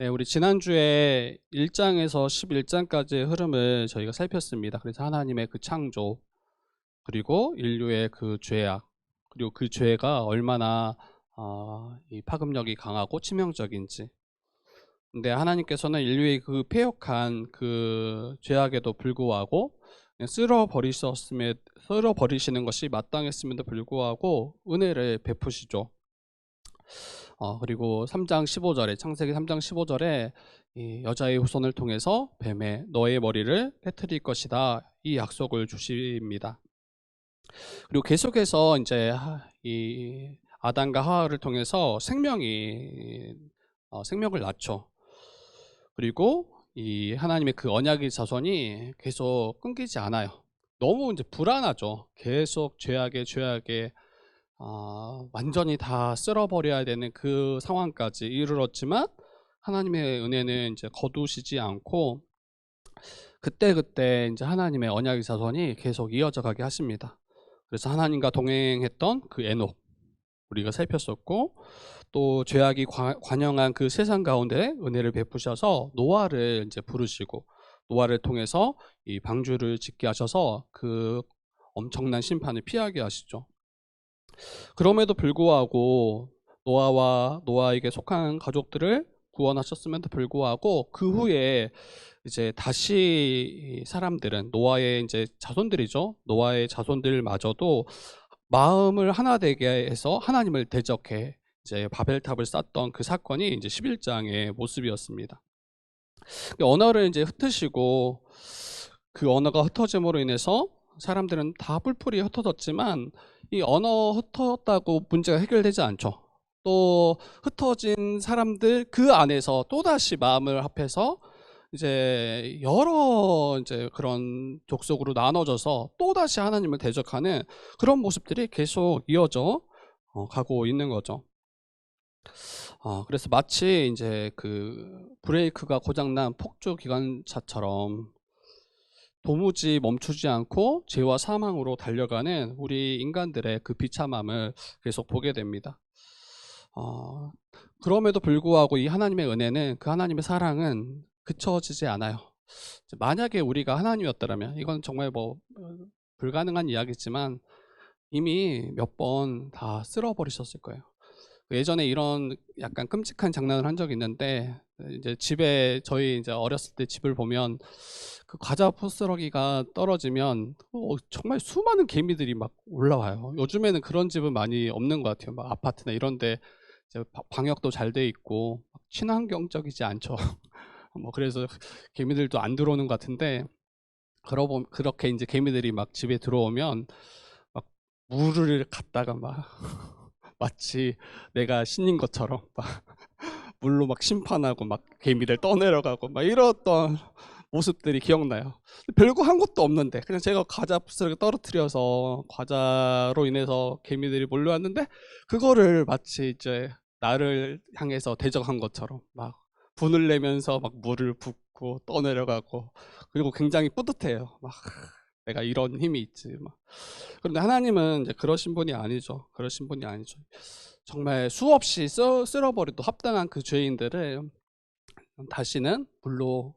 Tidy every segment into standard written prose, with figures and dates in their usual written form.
네, 우리 지난주에 1장에서 11장까지의 흐름을 저희가 살폈습니다. 그래서 하나님의 그 창조, 그리고 인류의 그 죄악, 그리고 그 죄가 얼마나 이 파급력이 강하고 치명적인지. 근데 하나님께서는 인류의 그 패역한 그 죄악에도 불구하고 그냥 쓸어버리시는 것이 마땅했음에도 불구하고 은혜를 베푸시죠. 그리고 3장 15절에 창세기 3장 15절에 이 여자의 후손을 통해서 뱀의 너의 머리를 깨트릴 것이다, 이 약속을 주십니다. 그리고 계속해서 이제 이 아담과 하와를 통해서 생명을 낳죠. 그리고 이 하나님의 그 언약의 자손이 계속 끊기지 않아요. 너무 이제 불안하죠. 계속 죄악에 완전히 다 쓸어버려야 되는 그 상황까지 이르렀지만 하나님의 은혜는 이제 거두시지 않고 그때 이제 하나님의 언약의 자손이 계속 이어져 가게 하십니다. 그래서 하나님과 동행했던 그 에녹 우리가 살폈었고, 또 죄악이 관영한 그 세상 가운데 은혜를 베푸셔서 노아를 이제 부르시고, 노아를 통해서 이 방주를 짓게 하셔서 그 엄청난 심판을 피하게 하시죠. 그럼에도 불구하고 노아와 노아에게 속한 가족들을 구원하셨음에도 불구하고 그 후에 이제 다시 사람들은 노아의 이제 자손들이죠. 노아의 자손들마저도 마음을 하나 되게 해서 하나님을 대적해 이제 바벨탑을 쌓던 그 사건이 이제 11장의 모습이었습니다. 언어를 이제 흩으시고 그 언어가 흩어짐으로 인해서 사람들은 다 뿔뿔이 흩어졌지만 이 언어 흩어졌다고 문제가 해결되지 않죠. 또 흩어진 사람들 그 안에서 또다시 마음을 합해서 이제 여러 이제 그런 족속으로 나눠져서 또다시 하나님을 대적하는 그런 모습들이 계속 이어져 가고 있는 거죠. 그래서 마치 이제 그 브레이크가 고장난 폭주 기관차처럼 도무지 멈추지 않고 죄와 사망으로 달려가는 우리 인간들의 그 비참함을 계속 보게 됩니다. 그럼에도 불구하고 이 하나님의 은혜는, 그 하나님의 사랑은 그쳐지지 않아요. 만약에 우리가 하나님이었더라면, 이건 정말 불가능한 이야기지만 이미 몇 번 다 쓸어버리셨을 거예요. 예전에 이런 약간 끔찍한 장난을 한 적이 있는데, 이제 집에 저희 이제 어렸을 때 집을 보면 그 과자 포스러기가 떨어지면 정말 수많은 개미들이 막 올라와요. 요즘에는 그런 집은 많이 없는 것 같아요. 막 아파트나 이런데 방역도 잘 돼 있고 친환경적이지 않죠. 그래서 개미들도 안 들어오는 것 같은데, 그렇게 이제 개미들이 막 집에 들어오면 막 물을 갖다가 막 마치 내가 신인 것처럼 막 물로 막 심판하고 막 개미들 떠내려가고 막 이랬던 모습들이 기억나요. 별거 한 것도 없는데 그냥 제가 과자 부스러기 떨어뜨려서 과자로 인해서 개미들이 몰려왔는데, 그거를 마치 이제 나를 향해서 대적한 것처럼 막 분을 내면서 막 물을 붓고 떠내려가고, 그리고 굉장히 뿌듯해요. 막 내가 이런 힘이 있지 막. 그런데 하나님은 이제 그러신 분이 아니죠. 정말 수없이 쓸어버려도 합당한 그 죄인들을 다시는 물로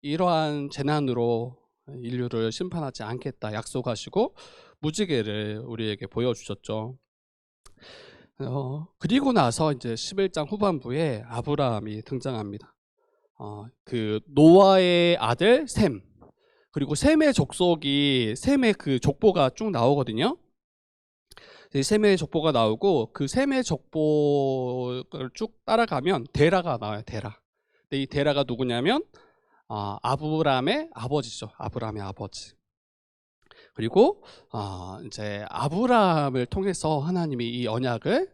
이러한 재난으로 인류를 심판하지 않겠다 약속하시고 무지개를 우리에게 보여주셨죠. 그리고 나서 이제 11장 후반부에 아브라함이 등장합니다. 그 노아의 아들 셈, 그리고 셈의 그 족보가 쭉 나오거든요. 셈의 족보가 나오고 그 셈의 족보를 쭉 따라가면 데라가 나와요. 데라. 근데 이 데라가 누구냐면 아브라함의 아버지죠. 아브라함의 아버지. 그리고 이제 아브라함을 통해서 하나님이 이 언약을,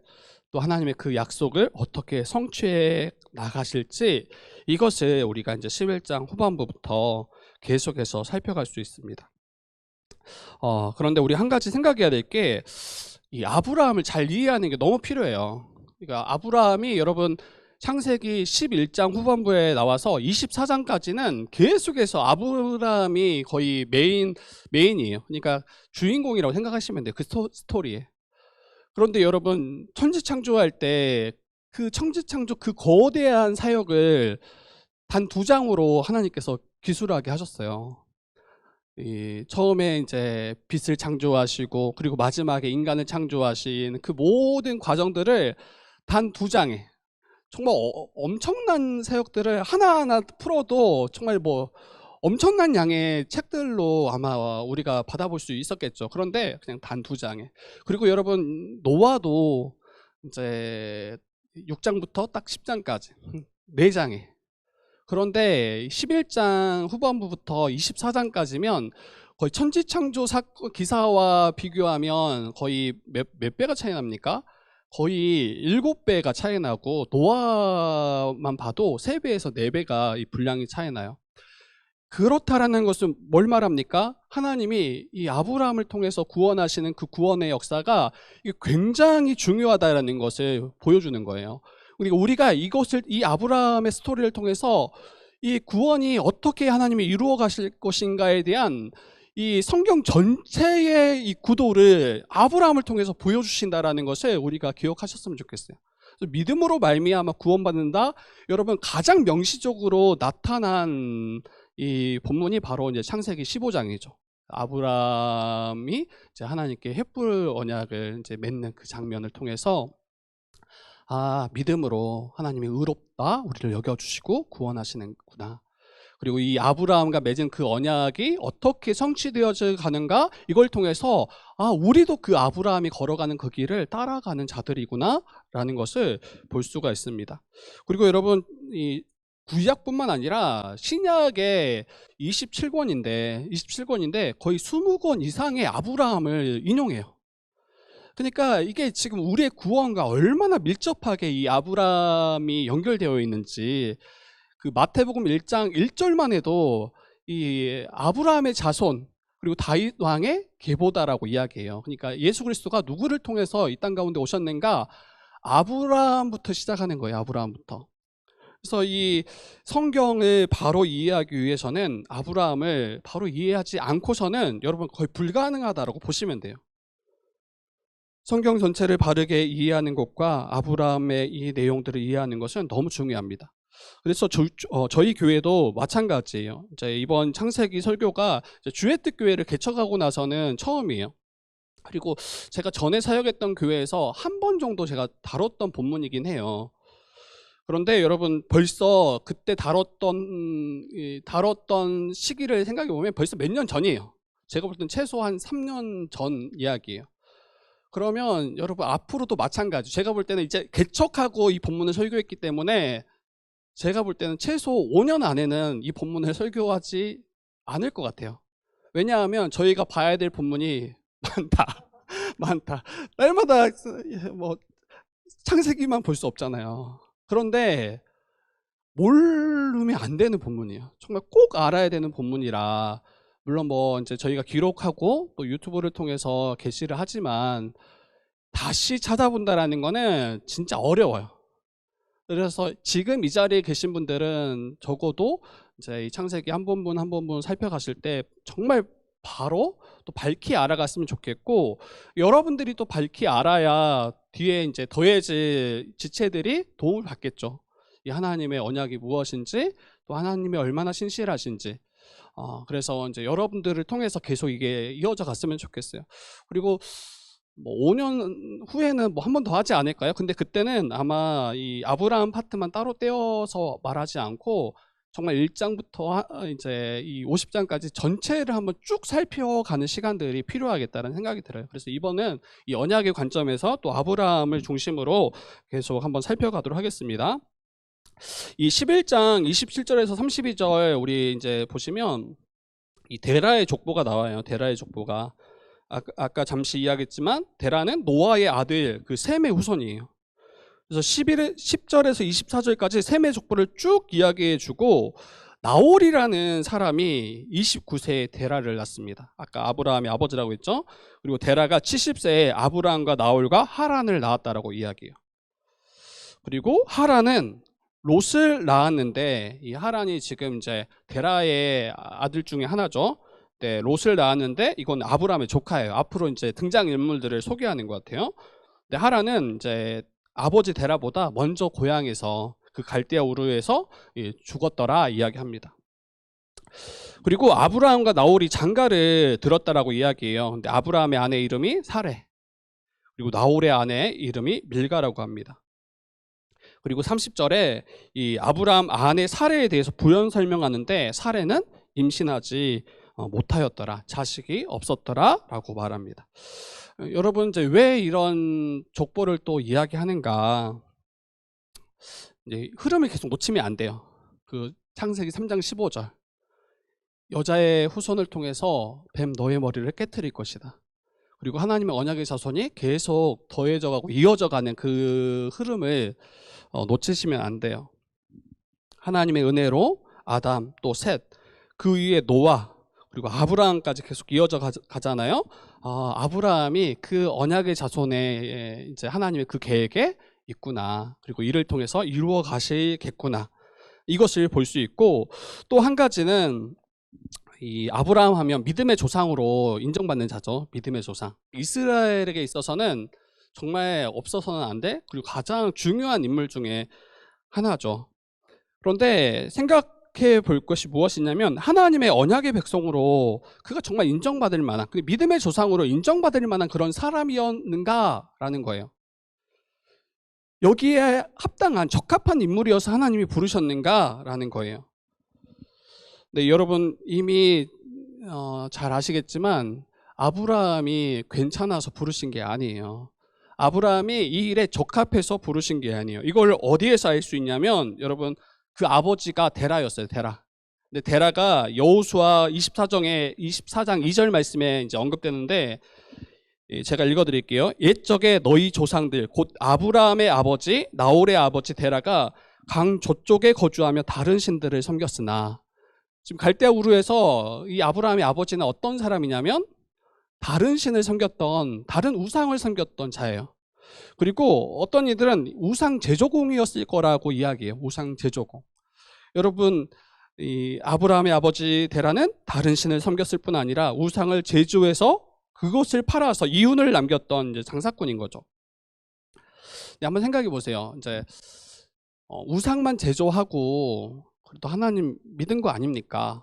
또 하나님의 그 약속을 어떻게 성취해 나가실지, 이것을 우리가 이제 11장 후반부부터 계속해서 살펴갈 수 있습니다. 그런데 우리 한 가지 생각해야 될 게, 이 아브라함을 잘 이해하는 게 너무 필요해요. 그러니까 아브라함이, 여러분, 창세기 11장 후반부에 나와서 24장까지는 계속해서 아브라함이 거의 메인이에요. 그러니까 주인공이라고 생각하시면 돼요. 그 스토리에. 그런데 여러분, 천지 창조할 때 그 청지창조 그 거대한 사역을 단 2장으로 하나님께서 기술하게 하셨어요. 처음에 이제 빛을 창조하시고 그리고 마지막에 인간을 창조하신 그 모든 과정들을 단 2장에 정말 엄청난 사역들을 하나하나 풀어도 정말 뭐 엄청난 양의 책들로 아마 우리가 받아볼 수 있었겠죠. 그런데 그냥 단 2장에. 그리고 여러분 노아도 이제 6장부터 딱 10장까지 4장에. 그런데 11장 후반부부터 24장까지면 거의 천지창조 기사와 비교하면 거의 몇 배가 차이 납니까? 거의 7배가 차이 나고 노아만 봐도 3배에서 4배가 이 분량이 차이 나요. 그렇다라는 것은 뭘 말합니까? 하나님이 이 아브라함을 통해서 구원하시는 그 구원의 역사가 굉장히 중요하다라는 것을 보여주는 거예요. 그리고 우리가 이 아브라함의 스토리를 통해서 이 구원이 어떻게 하나님이 이루어 가실 것인가에 대한 이 성경 전체의 이 구도를 아브라함을 통해서 보여주신다라는 것을 우리가 기억하셨으면 좋겠어요. 믿음으로 말미암아 구원받는다. 여러분 가장 명시적으로 나타난 이 본문이 바로 이제 창세기 15장이죠. 아브라함이 이제 하나님께 횃불 언약을 이제 맺는 그 장면을 통해서 믿음으로 하나님이 의롭다 우리를 여겨주시고 구원하시는구나. 그리고 이 아브라함과 맺은 그 언약이 어떻게 성취되어져 가는가, 이걸 통해서 우리도 그 아브라함이 걸어가는 그 길을 따라가는 자들이구나 라는 것을 볼 수가 있습니다. 그리고 여러분 이 구약뿐만 아니라 신약의 27권인데 거의 20권 이상의 아브라함을 인용해요. 그러니까 이게 지금 우리의 구원과 얼마나 밀접하게 이 아브라함이 연결되어 있는지, 그 마태복음 1장 1절만 해도 이 아브라함의 자손 그리고 다윗 왕의 계보다라고 이야기해요. 그러니까 예수 그리스도가 누구를 통해서 이 땅 가운데 오셨는가? 아브라함부터 시작하는 거예요. 아브라함부터. 그래서 이 성경을 바로 이해하기 위해서는 아브라함을 바로 이해하지 않고서는 여러분 거의 불가능하다라고 보시면 돼요. 성경 전체를 바르게 이해하는 것과 아브라함의 이 내용들을 이해하는 것은 너무 중요합니다. 그래서 저희 교회도 마찬가지예요. 이제 이번 창세기 설교가 주의 뜻 교회를 개척하고 나서는 처음이에요. 그리고 제가 전에 사역했던 교회에서 한 번 정도 제가 다뤘던 본문이긴 해요. 그런데 여러분 벌써 그때 다뤘던 시기를 생각해 보면 벌써 몇 년 전이에요. 제가 볼 땐 최소한 3년 전 이야기예요. 그러면 여러분 앞으로도 마찬가지. 제가 볼 때는 이제 개척하고 이 본문을 설교했기 때문에 제가 볼 때는 최소 5년 안에는 이 본문을 설교하지 않을 것 같아요. 왜냐하면 저희가 봐야 될 본문이 많다. 날마다 뭐 창세기만 볼 수 없잖아요. 그런데 모르면 안 되는 본문이에요. 정말 꼭 알아야 되는 본문이라, 물론 뭐 이제 저희가 기록하고 또 유튜브를 통해서 게시를 하지만 다시 찾아본다라는 거는 진짜 어려워요. 그래서 지금 이 자리에 계신 분들은 적어도 이제 이 창세기 한 본문 한 본문 살펴가실 때 정말 바로 또 밝히 알아갔으면 좋겠고, 여러분들이 또 밝히 알아야 뒤에 이제 더해질 지체들이 도움을 받겠죠. 이 하나님의 언약이 무엇인지, 또 하나님이 얼마나 신실하신지. 그래서 이제 여러분들을 통해서 계속 이게 이어져 갔으면 좋겠어요. 그리고 뭐 5년 후에는 뭐 한 번 더 하지 않을까요? 근데 그때는 아마 이 아브라함 파트만 따로 떼어서 말하지 않고 정말 1장부터 이제 이 50장까지 전체를 한번 쭉 살펴가는 시간들이 필요하겠다는 생각이 들어요. 그래서 이번은 이 언약의 관점에서 또 아브라함을 중심으로 계속 한번 살펴가도록 하겠습니다. 이 11장 27절에서 32절 우리 이제 보시면 이 데라의 족보가 나와요. 데라의 족보가. 아까 잠시 이야기했지만 데라는 노아의 아들 그 셈의 후손이에요. 그래서 10절에서 24절까지 셈의 족보를 쭉 이야기해주고, 나홀이라는 사람이 29세에 데라를 낳습니다. 아까 아브라함의 아버지라고 했죠. 그리고 데라가 70세에 아브라함과 나홀과 하란을 낳았다라고 이야기해요. 그리고 하란은 롯을 낳았는데, 이 하란이 지금 이제 데라의 아들 중에 하나죠. 네, 롯을 낳았는데 이건 아브라함의 조카예요. 앞으로 이제 등장 인물들을 소개하는 것 같아요. 근데 하란은 이제 아버지 데라보다 먼저 고향에서 그 갈대아 우르에서 죽었더라 이야기합니다. 그리고 아브라함과 나홀이 장가를 들었다라고 이야기해요. 근데 아브라함의 아내 이름이 사레, 그리고 나홀의 아내 이름이 밀가라고 합니다. 그리고 30절에 이 아브라함 아내 사레에 대해서 부연 설명하는데 사레는 임신하지 못하였더라, 자식이 없었더라 라고 말합니다. 여러분, 이제 왜 이런 족보를 또 이야기하는가, 이제 흐름을 계속 놓치면 안 돼요. 그 창세기 3장 15절, 여자의 후손을 통해서 뱀 너의 머리를 깨트릴 것이다. 그리고 하나님의 언약의 자손이 계속 더해져가고 이어져가는 그 흐름을 놓치시면 안 돼요. 하나님의 은혜로 아담, 또 셋, 그 위에 노아, 그리고 아브라함까지 계속 이어져 가잖아요. 아브라함이 그 언약의 자손에 이제 하나님의 그 계획에 있구나, 그리고 이를 통해서 이루어 가시겠구나, 이것을 볼 수 있고, 또 한 가지는 이 아브라함 하면 믿음의 조상으로 인정받는 자죠. 믿음의 조상. 이스라엘에게 있어서는 정말 없어서는 안 돼, 그리고 가장 중요한 인물 중에 하나죠. 그런데 생각해 볼 것이 무엇이냐면, 하나님의 언약의 백성으로 그가 정말 인정받을 만한, 믿음의 조상으로 인정받을 만한 그런 사람이었는가라는 거예요. 여기에 합당한, 적합한 인물이어서 하나님이 부르셨는가라는 거예요. 네, 여러분 이미 잘 아시겠지만 아브라함이 괜찮아서 부르신 게 아니에요. 아브라함이 이 일에 적합해서 부르신 게 아니에요. 이걸 어디에서 알 수 있냐면, 여러분, 그 아버지가 데라였어요. 데라. 근데 데라가 여호수아 24장 2절 말씀에 이제 언급되는데, 제가 읽어드릴게요. 옛적에 너희 조상들 곧 아브라함의 아버지 나홀의 아버지 데라가 강 저쪽에 거주하며 다른 신들을 섬겼으나, 지금 갈대아 우르에서 이 아브라함의 아버지는 어떤 사람이냐면 다른 신을 섬겼던, 다른 우상을 섬겼던 자예요. 그리고 어떤 이들은 우상 제조공이었을 거라고 이야기해요. 우상 제조공. 여러분, 이 아브라함의 아버지 데라는 다른 신을 섬겼을 뿐 아니라 우상을 제조해서 그것을 팔아서 이윤을 남겼던 이제 장사꾼인 거죠. 네, 한번 생각해 보세요. 이제 우상만 제조하고 또 하나님 믿은 거 아닙니까?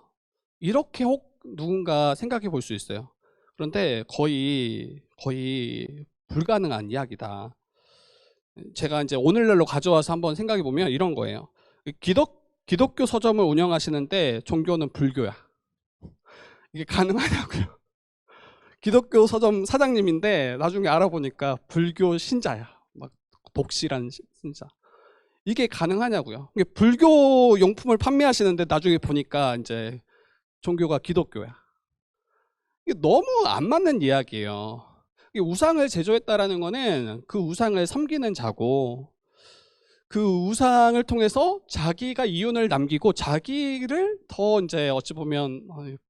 이렇게 혹 누군가 생각해 볼 수 있어요. 그런데 거의 불가능한 이야기다. 제가 이제 오늘날로 가져와서 한번 생각해 보면 이런 거예요. 기독교 서점을 운영하시는데 종교는 불교야. 이게 가능하냐고요? 기독교 서점 사장님인데 나중에 알아보니까 불교 신자야. 막 독실한 신자. 이게 가능하냐고요? 이게 불교 용품을 판매하시는데 나중에 보니까 이제 종교가 기독교야. 이게 너무 안 맞는 이야기예요. 이게 우상을 제조했다라는 거는 그 우상을 섬기는 자고, 그 우상을 통해서 자기가 이윤을 남기고 자기를 더 이제 어찌 보면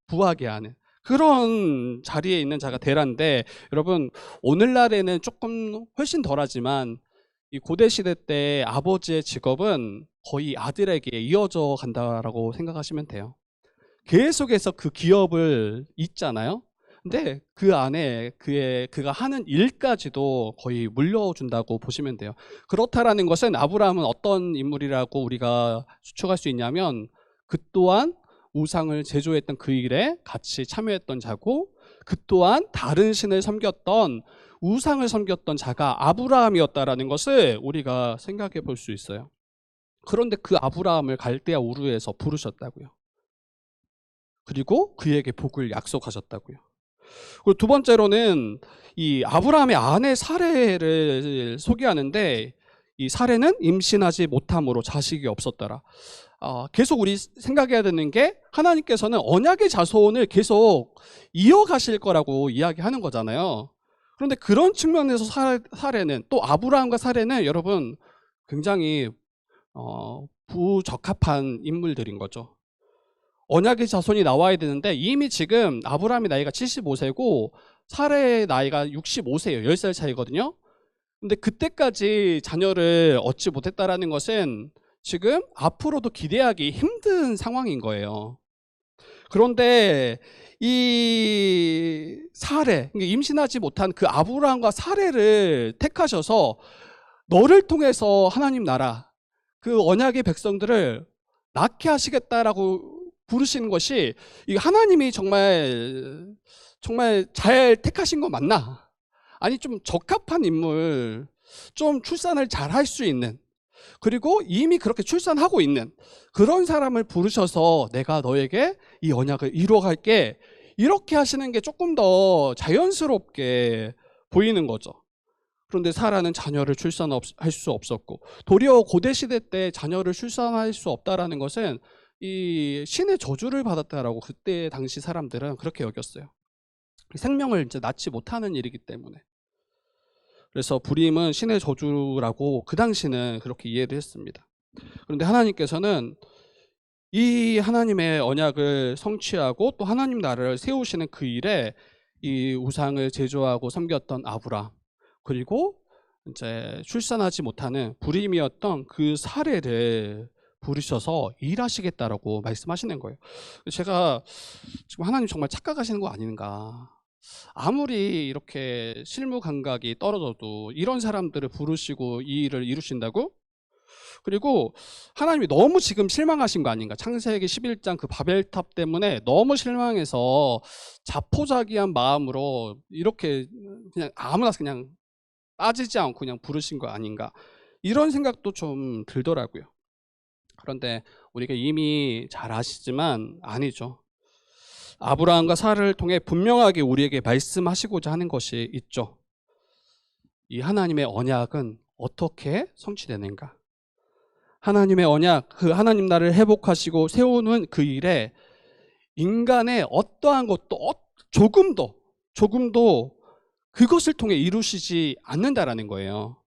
부하게 하는 그런 자리에 있는 자가 데라인데, 여러분 오늘날에는 조금 훨씬 덜하지만 이 고대 시대 때 아버지의 직업은 거의 아들에게 이어져 간다라고 생각하시면 돼요. 계속해서 그 기업을 잇잖아요. 근데 그 안에 그가 하는 일까지도 거의 물려준다고 보시면 돼요. 그렇다라는 것은 아브라함은 어떤 인물이라고 우리가 추측할 수 있냐면, 그 또한 우상을 제조했던 그 일에 같이 참여했던 자고, 그 또한 다른 신을 섬겼던, 우상을 섬겼던 자가 아브라함이었다라는 것을 우리가 생각해 볼 수 있어요. 그런데 그 아브라함을 갈대아 우르에서 부르셨다고요. 그리고 그에게 복을 약속하셨다고요. 그리고 두 번째로는 이 아브라함의 아내 사레를 소개하는데, 이 사레는 임신하지 못함으로 자식이 없었더라. 계속 우리 생각해야 되는 게, 하나님께서는 언약의 자손을 계속 이어가실 거라고 이야기하는 거잖아요. 그런데 그런 측면에서 사레는, 또 아브라함과 사레는 여러분 굉장히 부적합한 인물들인 거죠. 언약의 자손이 나와야 되는데 이미 지금 아브라함의 나이가 75세고 사레의 나이가 65세예요. 10살 차이거든요. 근데 그때까지 자녀를 얻지 못했다라는 것은 지금 앞으로도 기대하기 힘든 상황인 거예요. 그런데 이 사레, 임신하지 못한 그 아브라함과 사레를 택하셔서 너를 통해서 하나님 나라, 그 언약의 백성들을 낳게 하시겠다라고 부르시는 것이, 이 하나님이 정말 잘 택하신 거 맞나? 아니, 좀 적합한 인물, 좀 출산을 잘 할 수 있는, 그리고 이미 그렇게 출산하고 있는 그런 사람을 부르셔서 내가 너에게 이 언약을 이루어갈게, 이렇게 하시는 게 조금 더 자연스럽게 보이는 거죠. 그런데 사라는 자녀를 출산할 수 없었고, 도리어 고대 시대 때 자녀를 출산할 수 없다라는 것은 이 신의 저주를 받았다라고 그때 당시 사람들은 그렇게 여겼어요. 생명을 이제 낳지 못하는 일이기 때문에. 그래서 불임은 신의 저주라고 그 당시는 그렇게 이해를 했습니다. 그런데 하나님께서는 이 하나님의 언약을 성취하고 또 하나님 나라를 세우시는 그 일에 이 우상을 제조하고 섬겼던 아브람, 그리고 이제 출산하지 못하는 불임이었던 그 사례를 부르셔서 일하시겠다라고 말씀하시는 거예요. 제가 지금 하나님 정말 착각하시는 거 아닌가. 아무리 이렇게 실무 감각이 떨어져도 이런 사람들을 부르시고 이 일을 이루신다고? 그리고 하나님이 너무 지금 실망하신 거 아닌가. 창세기 11장 그 바벨탑 때문에 너무 실망해서 자포자기한 마음으로 이렇게 그냥 아무나 그냥 따지지 않고 그냥 부르신 거 아닌가, 이런 생각도 좀 들더라고요. 그런데 우리가 이미 잘 아시지만 아니죠. 아브라함과 사라를 통해 분명하게 우리에게 말씀하시고자 하는 것이 있죠. 이 하나님의 언약은 어떻게 성취되는가? 하나님의 언약, 그 하나님 나라를 회복하시고 세우는 그 일에 인간의 어떠한 것도 조금도 그것을 통해 이루시지 않는다라는 거예요.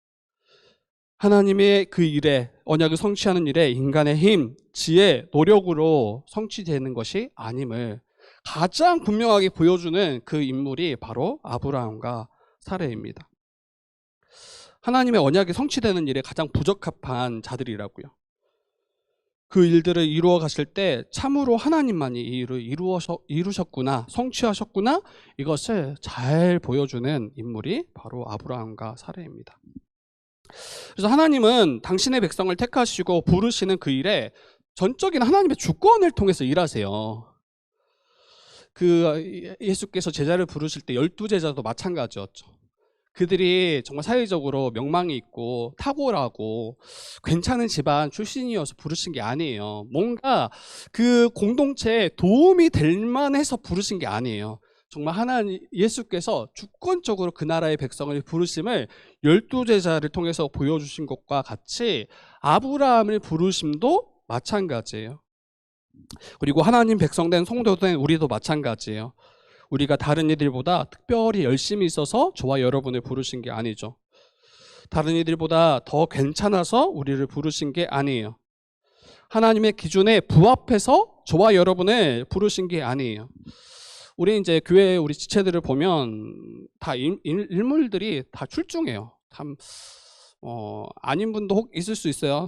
하나님의 그 일에, 언약을 성취하는 일에 인간의 힘, 지혜, 노력으로 성취되는 것이 아님을 가장 분명하게 보여주는 그 인물이 바로 아브라함과 사라입니다. 하나님의 언약이 성취되는 일에 가장 부적합한 자들이라고요. 그 일들을 이루어 가실 때 참으로 하나님만이 이 일을 이루셨구나, 성취하셨구나, 이것을 잘 보여주는 인물이 바로 아브라함과 사라입니다. 그래서 하나님은 당신의 백성을 택하시고 부르시는 그 일에 전적인 하나님의 주권을 통해서 일하세요. 그 예수께서 제자를 부르실 때 12제자도 마찬가지였죠. 그들이 정말 사회적으로 명망이 있고 탁월하고 괜찮은 집안 출신이어서 부르신 게 아니에요. 뭔가 그 공동체에 도움이 될 만해서 부르신 게 아니에요. 정말 하나님, 예수께서 주권적으로 그 나라의 백성을 부르심을 12제자를 통해서 보여주신 것과 같이 아브라함을 부르심도 마찬가지예요. 그리고 하나님 백성된 성도된 우리도 마찬가지예요. 우리가 다른 이들보다 특별히 열심히 있어서 저와 여러분을 부르신 게 아니죠. 다른 이들보다 더 괜찮아서 우리를 부르신 게 아니에요. 하나님의 기준에 부합해서 저와 여러분을 부르신 게 아니에요. 우리 이제 교회 우리 지체들을 보면 다 인물들이 다 출중해요. 참 아닌 분도 혹 있을 수 있어요.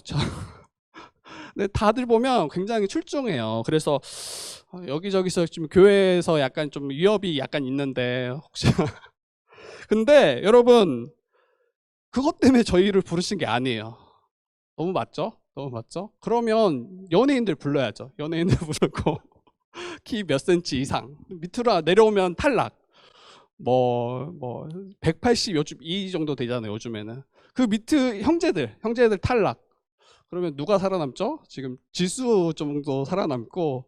근데 다들 보면 굉장히 출중해요. 그래서 여기저기서 지금 교회에서 약간 좀 위협이 약간 있는데 혹시 근데 여러분, 그것 때문에 저희를 부르신 게 아니에요. 너무 맞죠? 너무 맞죠? 그러면 연예인들 불러야죠. 연예인들 부르고 키 몇 센치 이상, 밑으로 내려오면 탈락. 180 요즘 이 정도 되잖아요. 요즘에는 그 밑에 형제들 탈락. 그러면 누가 살아남죠? 지금 지수 정도 살아남고,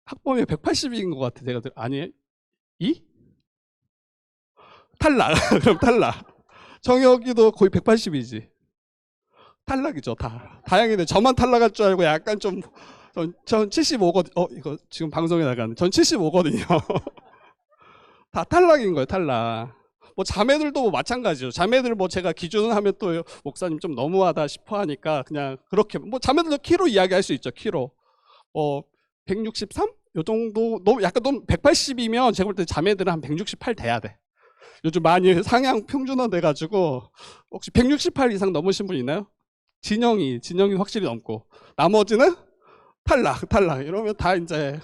학범이 180인 것 같아. 내가 아니 2? 탈락. 그럼 탈락. 정혁이도 거의 180이지. 탈락이죠. 다행이네. 저만 탈락할 줄 알고 약간 전 75거든. 이거 지금 방송에 나가는. 전 75거든요. 다 탈락인 거예요. 탈락. 자매들도 마찬가지죠. 자매들 제가 기준을 하면 또 목사님 좀 너무하다 싶어 하니까 그냥 그렇게 자매들도 키로 이야기할 수 있죠. 키로 163? 요 정도. 너무 180이면 제가 볼 때 자매들은 한 168 돼야 돼. 요즘 많이 상향 평준화 돼가지고 혹시 168 이상 넘으신 분 있나요? 진영이 확실히 넘고, 나머지는 탈락. 이러면 다 이제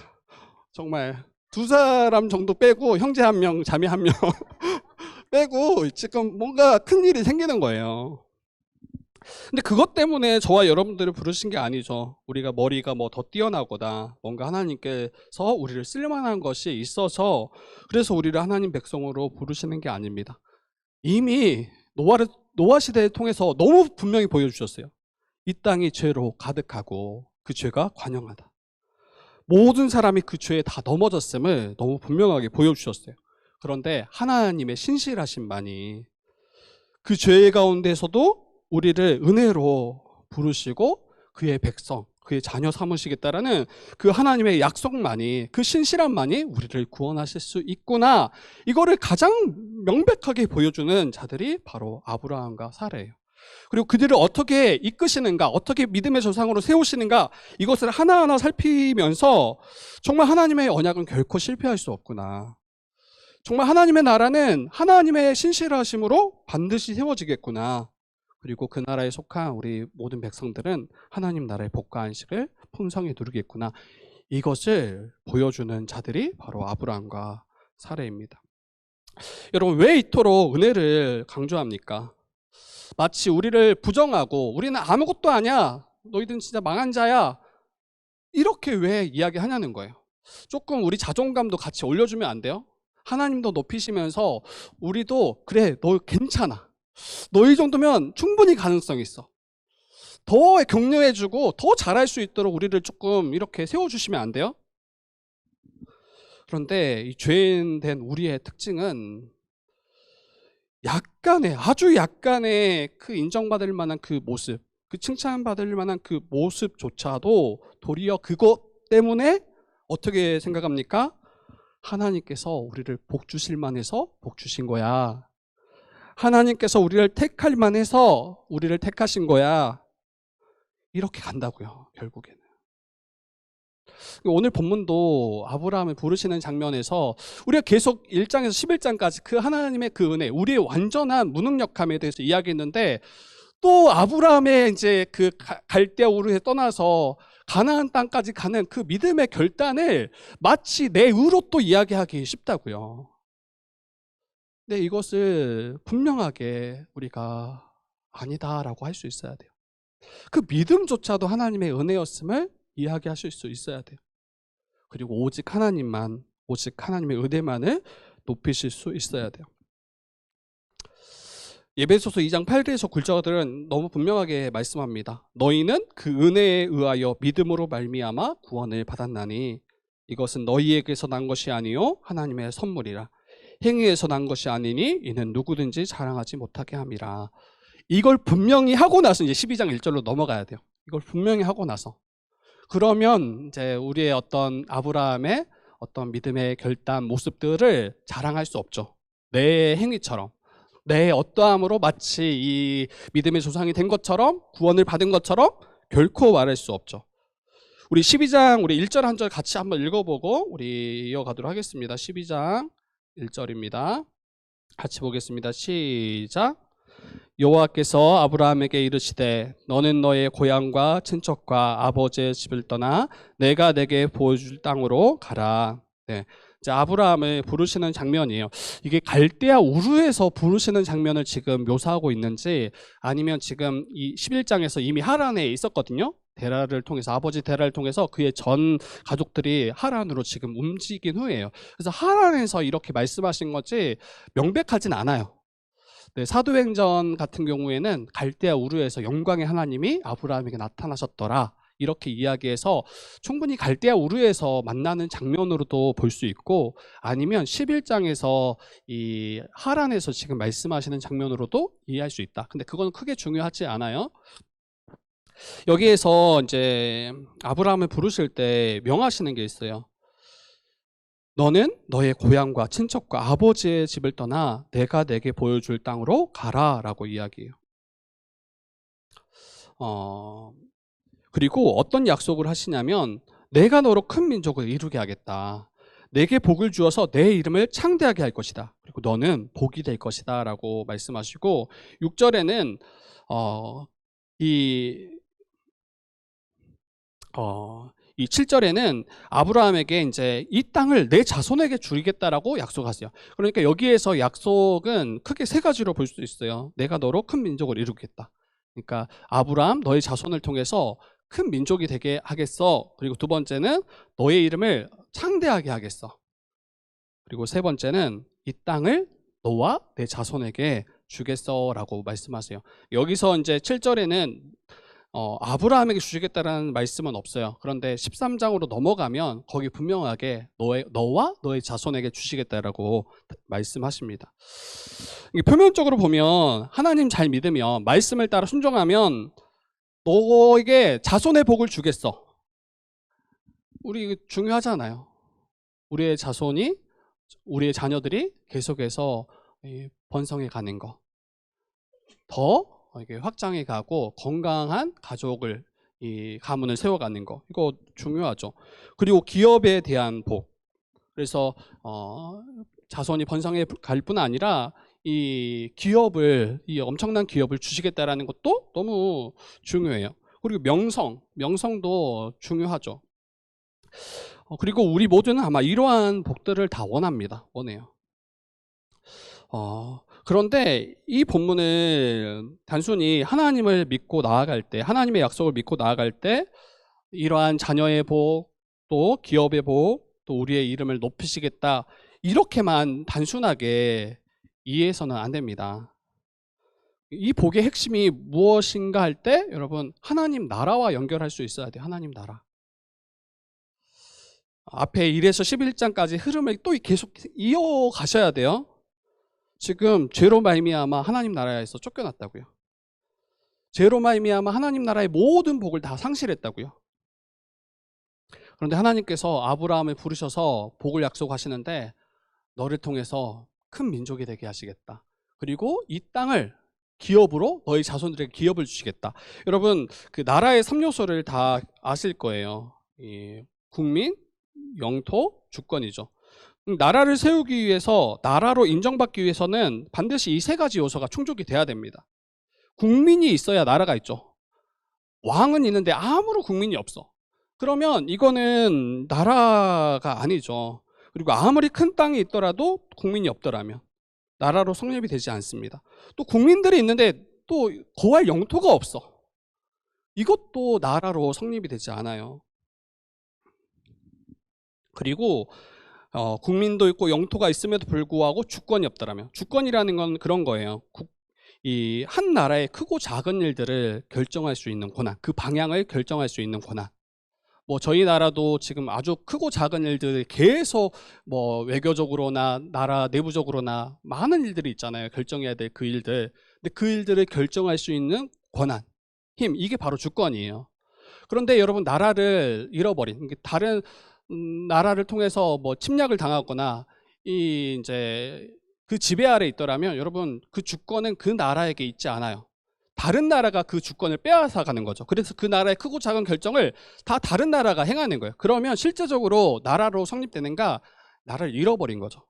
정말 두 사람 정도 빼고 형제 한 명, 자매 한 명 빼고 지금 뭔가 큰 일이 생기는 거예요. 근데 그것 때문에 저와 여러분들을 부르신 게 아니죠. 우리가 머리가 뭐 더 뛰어나거나 뭔가 하나님께서 우리를 쓸만한 것이 있어서 그래서 우리를 하나님 백성으로 부르시는 게 아닙니다. 이미 노아 시대를 통해서 너무 분명히 보여주셨어요. 이 땅이 죄로 가득하고 그 죄가 관영하다. 모든 사람이 그 죄에 다 넘어졌음을 너무 분명하게 보여주셨어요. 그런데 하나님의 신실하심만이 그 죄 가운데서도 우리를 은혜로 부르시고 그의 백성, 그의 자녀 삼으시겠다라는 그 하나님의 약속만이, 그 신실함만이 우리를 구원하실 수 있구나. 이거를 가장 명백하게 보여주는 자들이 바로 아브라함과 사라예요. 그리고 그들을 어떻게 이끄시는가, 어떻게 믿음의 조상으로 세우시는가, 이것을 하나하나 살피면서 정말 하나님의 언약은 결코 실패할 수 없구나. 정말 하나님의 나라는 하나님의 신실하심으로 반드시 세워지겠구나. 그리고 그 나라에 속한 우리 모든 백성들은 하나님 나라의 복과 안식을 풍성히 누리겠구나. 이것을 보여주는 자들이 바로 아브라함과 사라입니다. 여러분, 왜 이토록 은혜를 강조합니까? 마치 우리를 부정하고 우리는 아무것도 아니야, 너희들은 진짜 망한 자야, 이렇게 왜 이야기하냐는 거예요. 조금 우리 자존감도 같이 올려주면 안 돼요? 하나님도 높이시면서 우리도 그래, 너 괜찮아, 너 이 정도면 충분히 가능성이 있어, 더 격려해주고 더 잘할 수 있도록 우리를 조금 이렇게 세워주시면 안 돼요? 그런데 이 죄인된 우리의 특징은 약간의, 아주 약간의 그 인정받을 만한 그 모습, 그 칭찬받을 만한 그 모습조차도 도리어 그것 때문에 어떻게 생각합니까? 하나님께서 우리를 복 주실 만해서 복 주신 거야. 하나님께서 우리를 택할 만해서 우리를 택하신 거야. 이렇게 간다고요, 결국에는. 오늘 본문도 아브라함을 부르시는 장면에서 우리가 계속 1장에서 11장까지 그 하나님의 그 은혜, 우리의 완전한 무능력함에 대해서 이야기했는데, 또 아브라함의 이제 그 갈대아 우르에 떠나서 가나안 땅까지 가는 그 믿음의 결단을 마치 내 의로 또 이야기하기 쉽다고요. 근데 이것을 분명하게 우리가 아니다라고 할 수 있어야 돼요. 그 믿음조차도 하나님의 은혜였음을 이야기하실 수 있어야 돼요. 그리고 오직 하나님만, 오직 하나님의 은혜만을 높이실 수 있어야 돼요. 에베소서 2장 8절에서 9절은 너무 분명하게 말씀합니다. 너희는 그 은혜에 의하여 믿음으로 말미암아 구원을 받았나니 이것은 너희에게서 난 것이 아니요 하나님의 선물이라. 행위에서 난 것이 아니니 이는 누구든지 자랑하지 못하게 함이라. 이걸 분명히 하고 나서 이제 12장 1절로 넘어가야 돼요. 이걸 분명히 하고 나서. 그러면 이제 우리의 어떤 아브라함의 어떤 믿음의 결단 모습들을 자랑할 수 없죠. 내 행위처럼, 내 어떠함으로 마치 이 믿음의 조상이 된 것처럼, 구원을 받은 것처럼 결코 말할 수 없죠. 우리 12장 우리 1절 한 절 같이 한번 읽어보고 우리 이어가도록 하겠습니다. 12장 1절입니다. 같이 보겠습니다. 시작. 여호와께서 아브라함에게 이르시되 너는 너의 고향과 친척과 아버지의 집을 떠나 내가 내게 보여줄 땅으로 가라. 네. 이제 아브라함을 부르시는 장면이에요. 이게 갈대아 우르에서 부르시는 장면을 지금 묘사하고 있는지, 아니면 지금 이 11장에서 이미 하란에 있었거든요. 데라를 통해서, 아버지 데라를 통해서 그의 전 가족들이 하란으로 지금 움직인 후에요. 그래서 하란에서 이렇게 말씀하신 것이 명백하진 않아요. 네, 사도행전 같은 경우에는 갈대아 우르에서 영광의 하나님이 아브라함에게 나타나셨더라, 이렇게 이야기해서 충분히 갈대아 우르에서 만나는 장면으로도 볼 수 있고, 아니면 11장에서 이 하란에서 지금 말씀하시는 장면으로도 이해할 수 있다. 근데 그건 크게 중요하지 않아요. 여기에서 이제 아브라함을 부르실 때 명하시는 게 있어요. 너는 너의 고향과 친척과 아버지의 집을 떠나 내가 내게 보여줄 땅으로 가라 라고 이야기해요. 그리고 어떤 약속을 하시냐면 내가 너로 큰 민족을 이루게 하겠다. 내게 복을 주어서 내 이름을 창대하게 할 것이다. 그리고 너는 복이 될 것이다 라고 말씀하시고, 6절에는 이 7절에는 아브라함에게 이제 이 땅을 내 자손에게 주겠다라고 약속하세요. 그러니까 여기에서 약속은 크게 세 가지로 볼 수 있어요. 내가 너로 큰 민족을 이루겠다. 그러니까 아브라함 너의 자손을 통해서 큰 민족이 되게 하겠어. 그리고 두 번째는 너의 이름을 창대하게 하겠어. 그리고 세 번째는 이 땅을 너와 내 자손에게 주겠어라고 말씀하세요. 여기서 이제 7절에는 아브라함에게 주시겠다라는 말씀은 없어요. 그런데 13장으로 넘어가면 거기 분명하게 너와 너의 자손에게 주시겠다라고 말씀하십니다. 이게 표면적으로 보면 하나님 잘 믿으면 말씀을 따라 순종하면 너에게 자손의 복을 주겠어. 우리 중요하잖아요. 우리의 자손이 우리의 자녀들이 계속해서 번성해 가는 거, 더 이게 확장해 가고 건강한 가족을 이 가문을 세워가는 거, 이거 중요하죠. 그리고 기업에 대한 복. 그래서 자손이 번성해 갈 뿐 아니라 이 엄청난 기업을 주시겠다라는 것도 너무 중요해요. 그리고 명성도 중요하죠. 그리고 우리 모두는 아마 이러한 복들을 다 원해요. 그런데 이 본문을 단순히 하나님을 믿고 나아갈 때, 하나님의 약속을 믿고 나아갈 때 이러한 자녀의 복, 또 기업의 복, 또 우리의 이름을 높이시겠다, 이렇게만 단순하게 이해해서는 안 됩니다. 이 복의 핵심이 무엇인가 할 때 여러분, 하나님 나라와 연결할 수 있어야 돼요. 하나님 나라. 앞에 1에서 11장까지 흐름을 또 계속 이어가셔야 돼요. 지금 죄로 말미암아 하나님 나라에서 쫓겨났다고요. 죄로 말미암아 하나님 나라의 모든 복을 다 상실했다고요. 그런데 하나님께서 아브라함을 부르셔서 복을 약속하시는데 너를 통해서 큰 민족이 되게 하시겠다. 그리고 이 땅을 기업으로 너희 자손들에게 기업을 주시겠다. 여러분, 그 나라의 3요소를 다 아실 거예요. 국민, 영토, 주권이죠. 나라를 세우기 위해서, 나라로 인정받기 위해서는 반드시 이 세 가지 요소가 충족이 돼야 됩니다. 국민이 있어야 나라가 있죠. 왕은 있는데 아무런 국민이 없어. 그러면 이거는 나라가 아니죠. 그리고 아무리 큰 땅이 있더라도 국민이 없더라면 나라로 성립이 되지 않습니다. 또 국민들이 있는데 또 거할 영토가 없어. 이것도 나라로 성립이 되지 않아요. 그리고 국민도 있고 영토가 있음에도 불구하고 주권이 없더라면, 주권이라는 건 그런 거예요. 이 한 나라의 크고 작은 일들을 결정할 수 있는 권한, 그 방향을 결정할 수 있는 권한. 뭐 저희 나라도 지금 아주 크고 작은 일들을 계속 뭐 외교적으로나 나라 내부적으로나 많은 일들이 있잖아요. 결정해야 될 그 일들. 근데 그 일들을 결정할 수 있는 권한, 힘, 이게 바로 주권이에요. 그런데 여러분, 나라를 잃어버린, 다른 나라를 통해서 뭐 침략을 당하거나 이제 그 지배 아래 있더라면 여러분, 그 주권은 그 나라에게 있지 않아요. 다른 나라가 그 주권을 빼앗아 가는 거죠. 그래서 그 나라의 크고 작은 결정을 다 다른 나라가 행하는 거예요. 그러면 실제적으로 나라로 성립되는가? 나라를 잃어버린 거죠.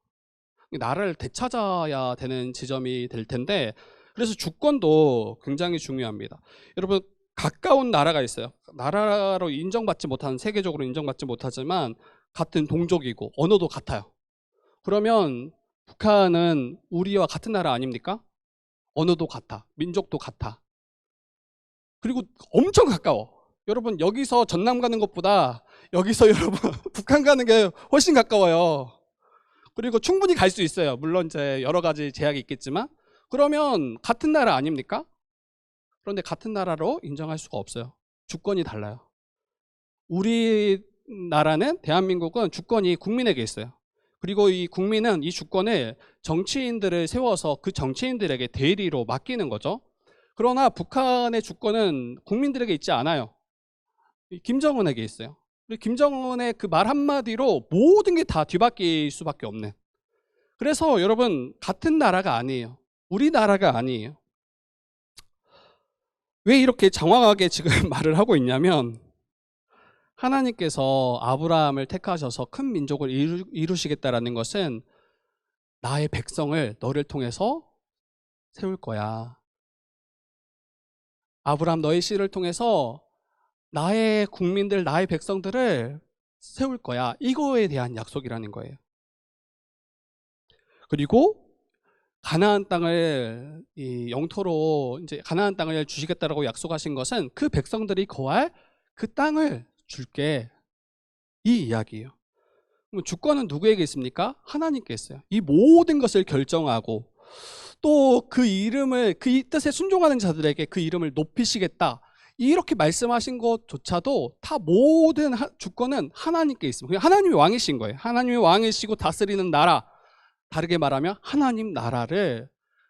나라를 되찾아야 되는 지점이 될 텐데, 그래서 주권도 굉장히 중요합니다. 여러분, 가까운 나라가 있어요. 나라로 인정받지 못하는, 세계적으로 인정받지 못하지만 같은 동족이고 언어도 같아요. 그러면 북한은 우리와 같은 나라 아닙니까? 언어도 같아, 민족도 같아. 그리고 엄청 가까워. 여러분, 여기서 전남 가는 것보다 여기서 여러분 북한 가는 게 훨씬 가까워요. 그리고 충분히 갈 수 있어요. 물론 이제 여러 가지 제약이 있겠지만. 그러면 같은 나라 아닙니까? 그런데 같은 나라로 인정할 수가 없어요. 주권이 달라요. 우리나라는, 대한민국은 주권이 국민에게 있어요. 그리고 이 국민은 이 주권을 정치인들을 세워서 그 정치인들에게 대리로 맡기는 거죠. 그러나 북한의 주권은 국민들에게 있지 않아요. 김정은에게 있어요. 김정은의 그 말 한마디로 모든 게 다 뒤바뀔 수밖에 없는. 그래서 여러분, 같은 나라가 아니에요. 우리나라가 아니에요. 왜 이렇게 장황하게 지금 말을 하고 있냐면, 하나님께서 아브라함을 택하셔서 큰 민족을 이루시겠다라는 것은 나의 백성을 너를 통해서 세울 거야. 아브라함, 너의 씨를 통해서 나의 국민들, 나의 백성들을 세울 거야. 이거에 대한 약속이라는 거예요. 그리고 가나안 땅을 이 영토로 이제 가나안 땅을 주시겠다라고 약속하신 것은 그 백성들이 거할 그 땅을 줄게, 이 이야기예요. 그럼 주권은 누구에게 있습니까? 하나님께 있어요. 이 모든 것을 결정하고 또 그 이름을, 그 뜻에 순종하는 자들에게 그 이름을 높이시겠다, 이렇게 말씀하신 것조차도 다 모든 주권은 하나님께 있습니다. 하나님이 왕이신 거예요. 하나님이 왕이시고 다스리는 나라, 다르게 말하면 하나님 나라를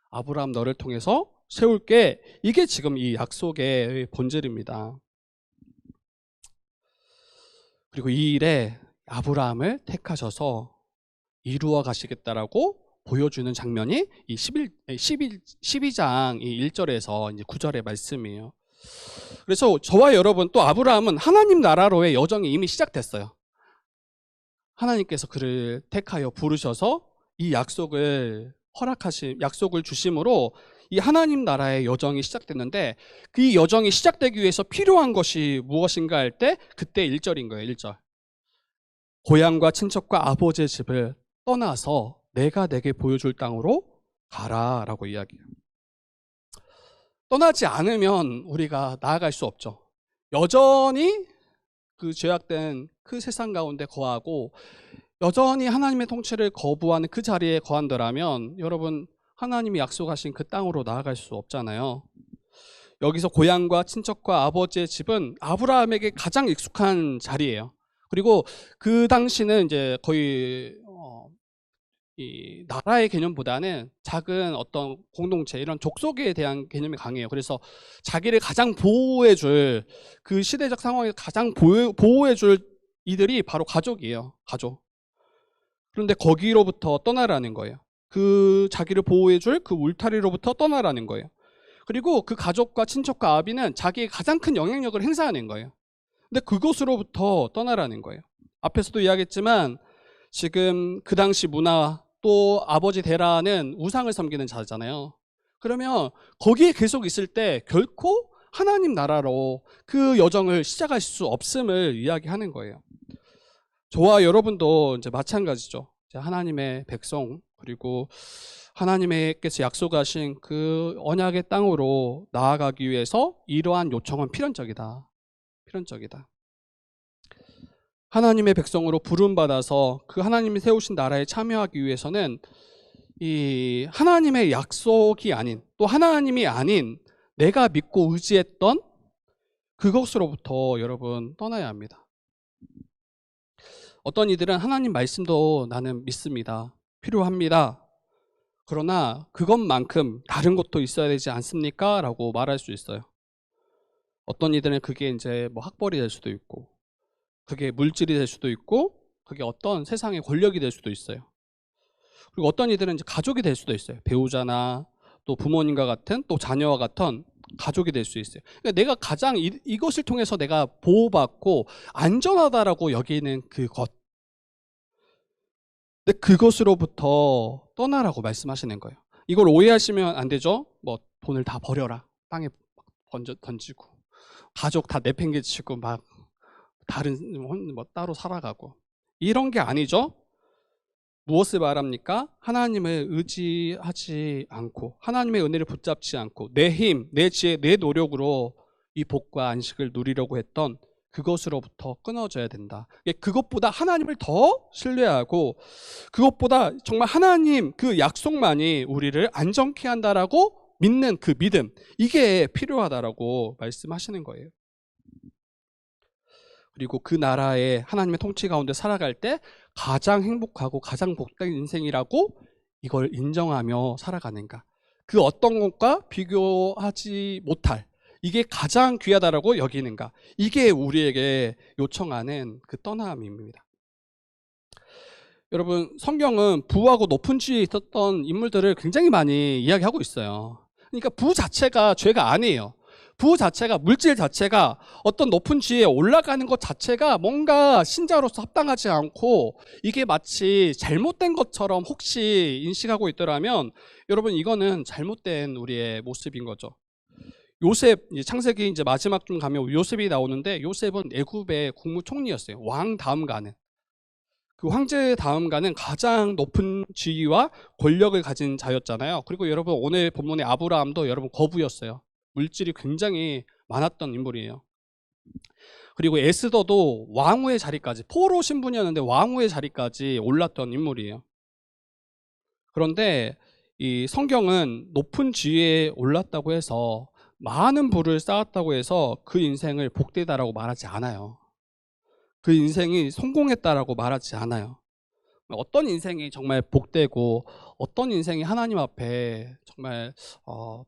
아브라함 너를 통해서 세울게, 이게 지금 이 약속의 본질입니다. 그리고 이 일에 아브라함을 택하셔서 이루어 가시겠다라고 보여주는 장면이 이 12장 1절에서 이제 9절의 말씀이에요. 그래서 저와 여러분, 또 아브라함은 하나님 나라로의 여정이 이미 시작됐어요. 하나님께서 그를 택하여 부르셔서 이 약속을 약속을 주심으로 이 하나님 나라의 여정이 시작됐는데, 그 여정이 시작되기 위해서 필요한 것이 무엇인가 할 때 그때 1절인 거예요. 1절. 고향과 친척과 아버지의 집을 떠나서 내가 내게 보여줄 땅으로 가라 라고 이야기해요. 떠나지 않으면 우리가 나아갈 수 없죠. 여전히 그 죄악된 그 세상 가운데 거하고 여전히 하나님의 통치를 거부하는 그 자리에 거한다라면 여러분, 하나님이 약속하신 그 땅으로 나아갈 수 없잖아요. 여기서 고향과 친척과 아버지의 집은 아브라함에게 가장 익숙한 자리예요. 그리고 그 당시는 이제 거의 이 나라의 개념보다는 작은 어떤 공동체, 이런 족속에 대한 개념이 강해요. 그래서 자기를 가장 보호해줄, 그 시대적 상황에서 가장 보호해줄 이들이 바로 가족이에요. 가족. 그런데 거기로부터 떠나라는 거예요. 그 자기를 보호해줄 그 울타리로부터 떠나라는 거예요. 그리고 그 가족과 친척과 아비는 자기의 가장 큰 영향력을 행사하는 거예요. 근데 그곳으로부터 떠나라는 거예요. 앞에서도 이야기했지만 지금 그 당시 문화, 또 아버지 데라는 우상을 섬기는 자잖아요. 그러면 거기에 계속 있을 때 결코 하나님 나라로 그 여정을 시작할 수 없음을 이야기하는 거예요. 저와 여러분도 이제 마찬가지죠. 이제 하나님의 백성, 그리고 하나님께서 약속하신 그 언약의 땅으로 나아가기 위해서 이러한 요청은 필연적이다. 필연적이다. 하나님의 백성으로 부름받아서 그 하나님이 세우신 나라에 참여하기 위해서는 이 하나님의 약속이 아닌, 또 하나님이 아닌 내가 믿고 의지했던 그것으로부터 여러분 떠나야 합니다. 어떤 이들은 하나님 말씀도 나는 믿습니다, 필요합니다, 그러나 그것만큼 다른 것도 있어야 되지 않습니까? 라고 말할 수 있어요. 어떤 이들은 그게 이제 뭐 학벌이 될 수도 있고, 그게 물질이 될 수도 있고, 그게 어떤 세상의 권력이 될 수도 있어요. 그리고 어떤 이들은 이제 가족이 될 수도 있어요. 배우자나 또 부모님과 같은, 또 자녀와 같은 가족이 될 수 있어요. 그러니까 내가 가장 이것을 통해서 내가 보호받고 안전하다라고 여기는 그것, 근데 그것으로부터 떠나라고 말씀하시는 거예요. 이걸 오해하시면 안 되죠. 뭐 돈을 다 버려라, 땅에 던지고, 가족 다 내팽개치고 막 다른 뭐 따로 살아가고, 이런 게 아니죠. 무엇을 말합니까? 하나님을 의지하지 않고 하나님의 은혜를 붙잡지 않고 내 힘, 내 지혜, 내 노력으로 이 복과 안식을 누리려고 했던 그것으로부터 끊어져야 된다. 그것보다 하나님을 더 신뢰하고 그것보다 정말 하나님 그 약속만이 우리를 안정케 한다라고 믿는 그 믿음, 이게 필요하다라고 말씀하시는 거예요. 그리고 그 나라의 하나님의 통치 가운데 살아갈 때 가장 행복하고 가장 복된 인생이라고 이걸 인정하며 살아가는가, 그 어떤 것과 비교하지 못할, 이게 가장 귀하다라고 여기는가, 이게 우리에게 요청하는 그 떠남입니다. 여러분, 성경은 부하고 높은 지위에 있었던 인물들을 굉장히 많이 이야기하고 있어요. 그러니까 부 자체가 죄가 아니에요. 부 자체가, 물질 자체가 어떤 높은 지위에 올라가는 것 자체가 뭔가 신자로서 합당하지 않고 이게 마치 잘못된 것처럼 혹시 인식하고 있더라면 여러분, 이거는 잘못된 우리의 모습인 거죠. 요셉, 창세기 이제 마지막 좀 가면 요셉이 나오는데, 요셉은 애굽의 국무총리였어요. 왕 다음 가는. 그 황제 다음가는 가장 높은 지위와 권력을 가진 자였잖아요. 그리고 여러분 오늘 본문의 아브라함도 여러분 거부였어요. 물질이 굉장히 많았던 인물이에요. 그리고 에스더도 왕후의 자리까지, 포로 신분이었는데 왕후의 자리까지 올랐던 인물이에요. 그런데 이 성경은 높은 지위에 올랐다고 해서, 많은 부를 쌓았다고 해서 그 인생을 복되다라고 말하지 않아요. 그 인생이 성공했다라고 말하지 않아요. 어떤 인생이 정말 복되고 어떤 인생이 하나님 앞에 정말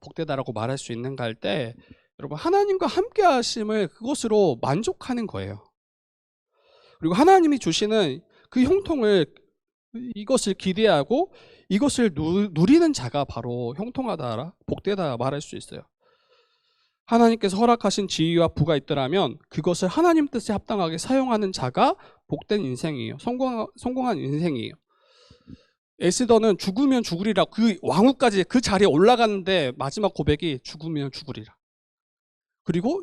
복되다라고 말할 수 있는가 할 때, 여러분 하나님과 함께 하심을 그것으로 만족하는 거예요. 그리고 하나님이 주시는 그 형통을, 이것을 기대하고 이것을 누리는 자가 바로 형통하다, 복되다 말할 수 있어요. 하나님께서 허락하신 지위와 부가 있더라면 그것을 하나님 뜻에 합당하게 사용하는 자가 복된 인생이에요. 성공한 인생이에요. 에스더는 죽으면 죽으리라, 그 왕후까지 그 자리에 올라가는데 마지막 고백이 죽으면 죽으리라. 그리고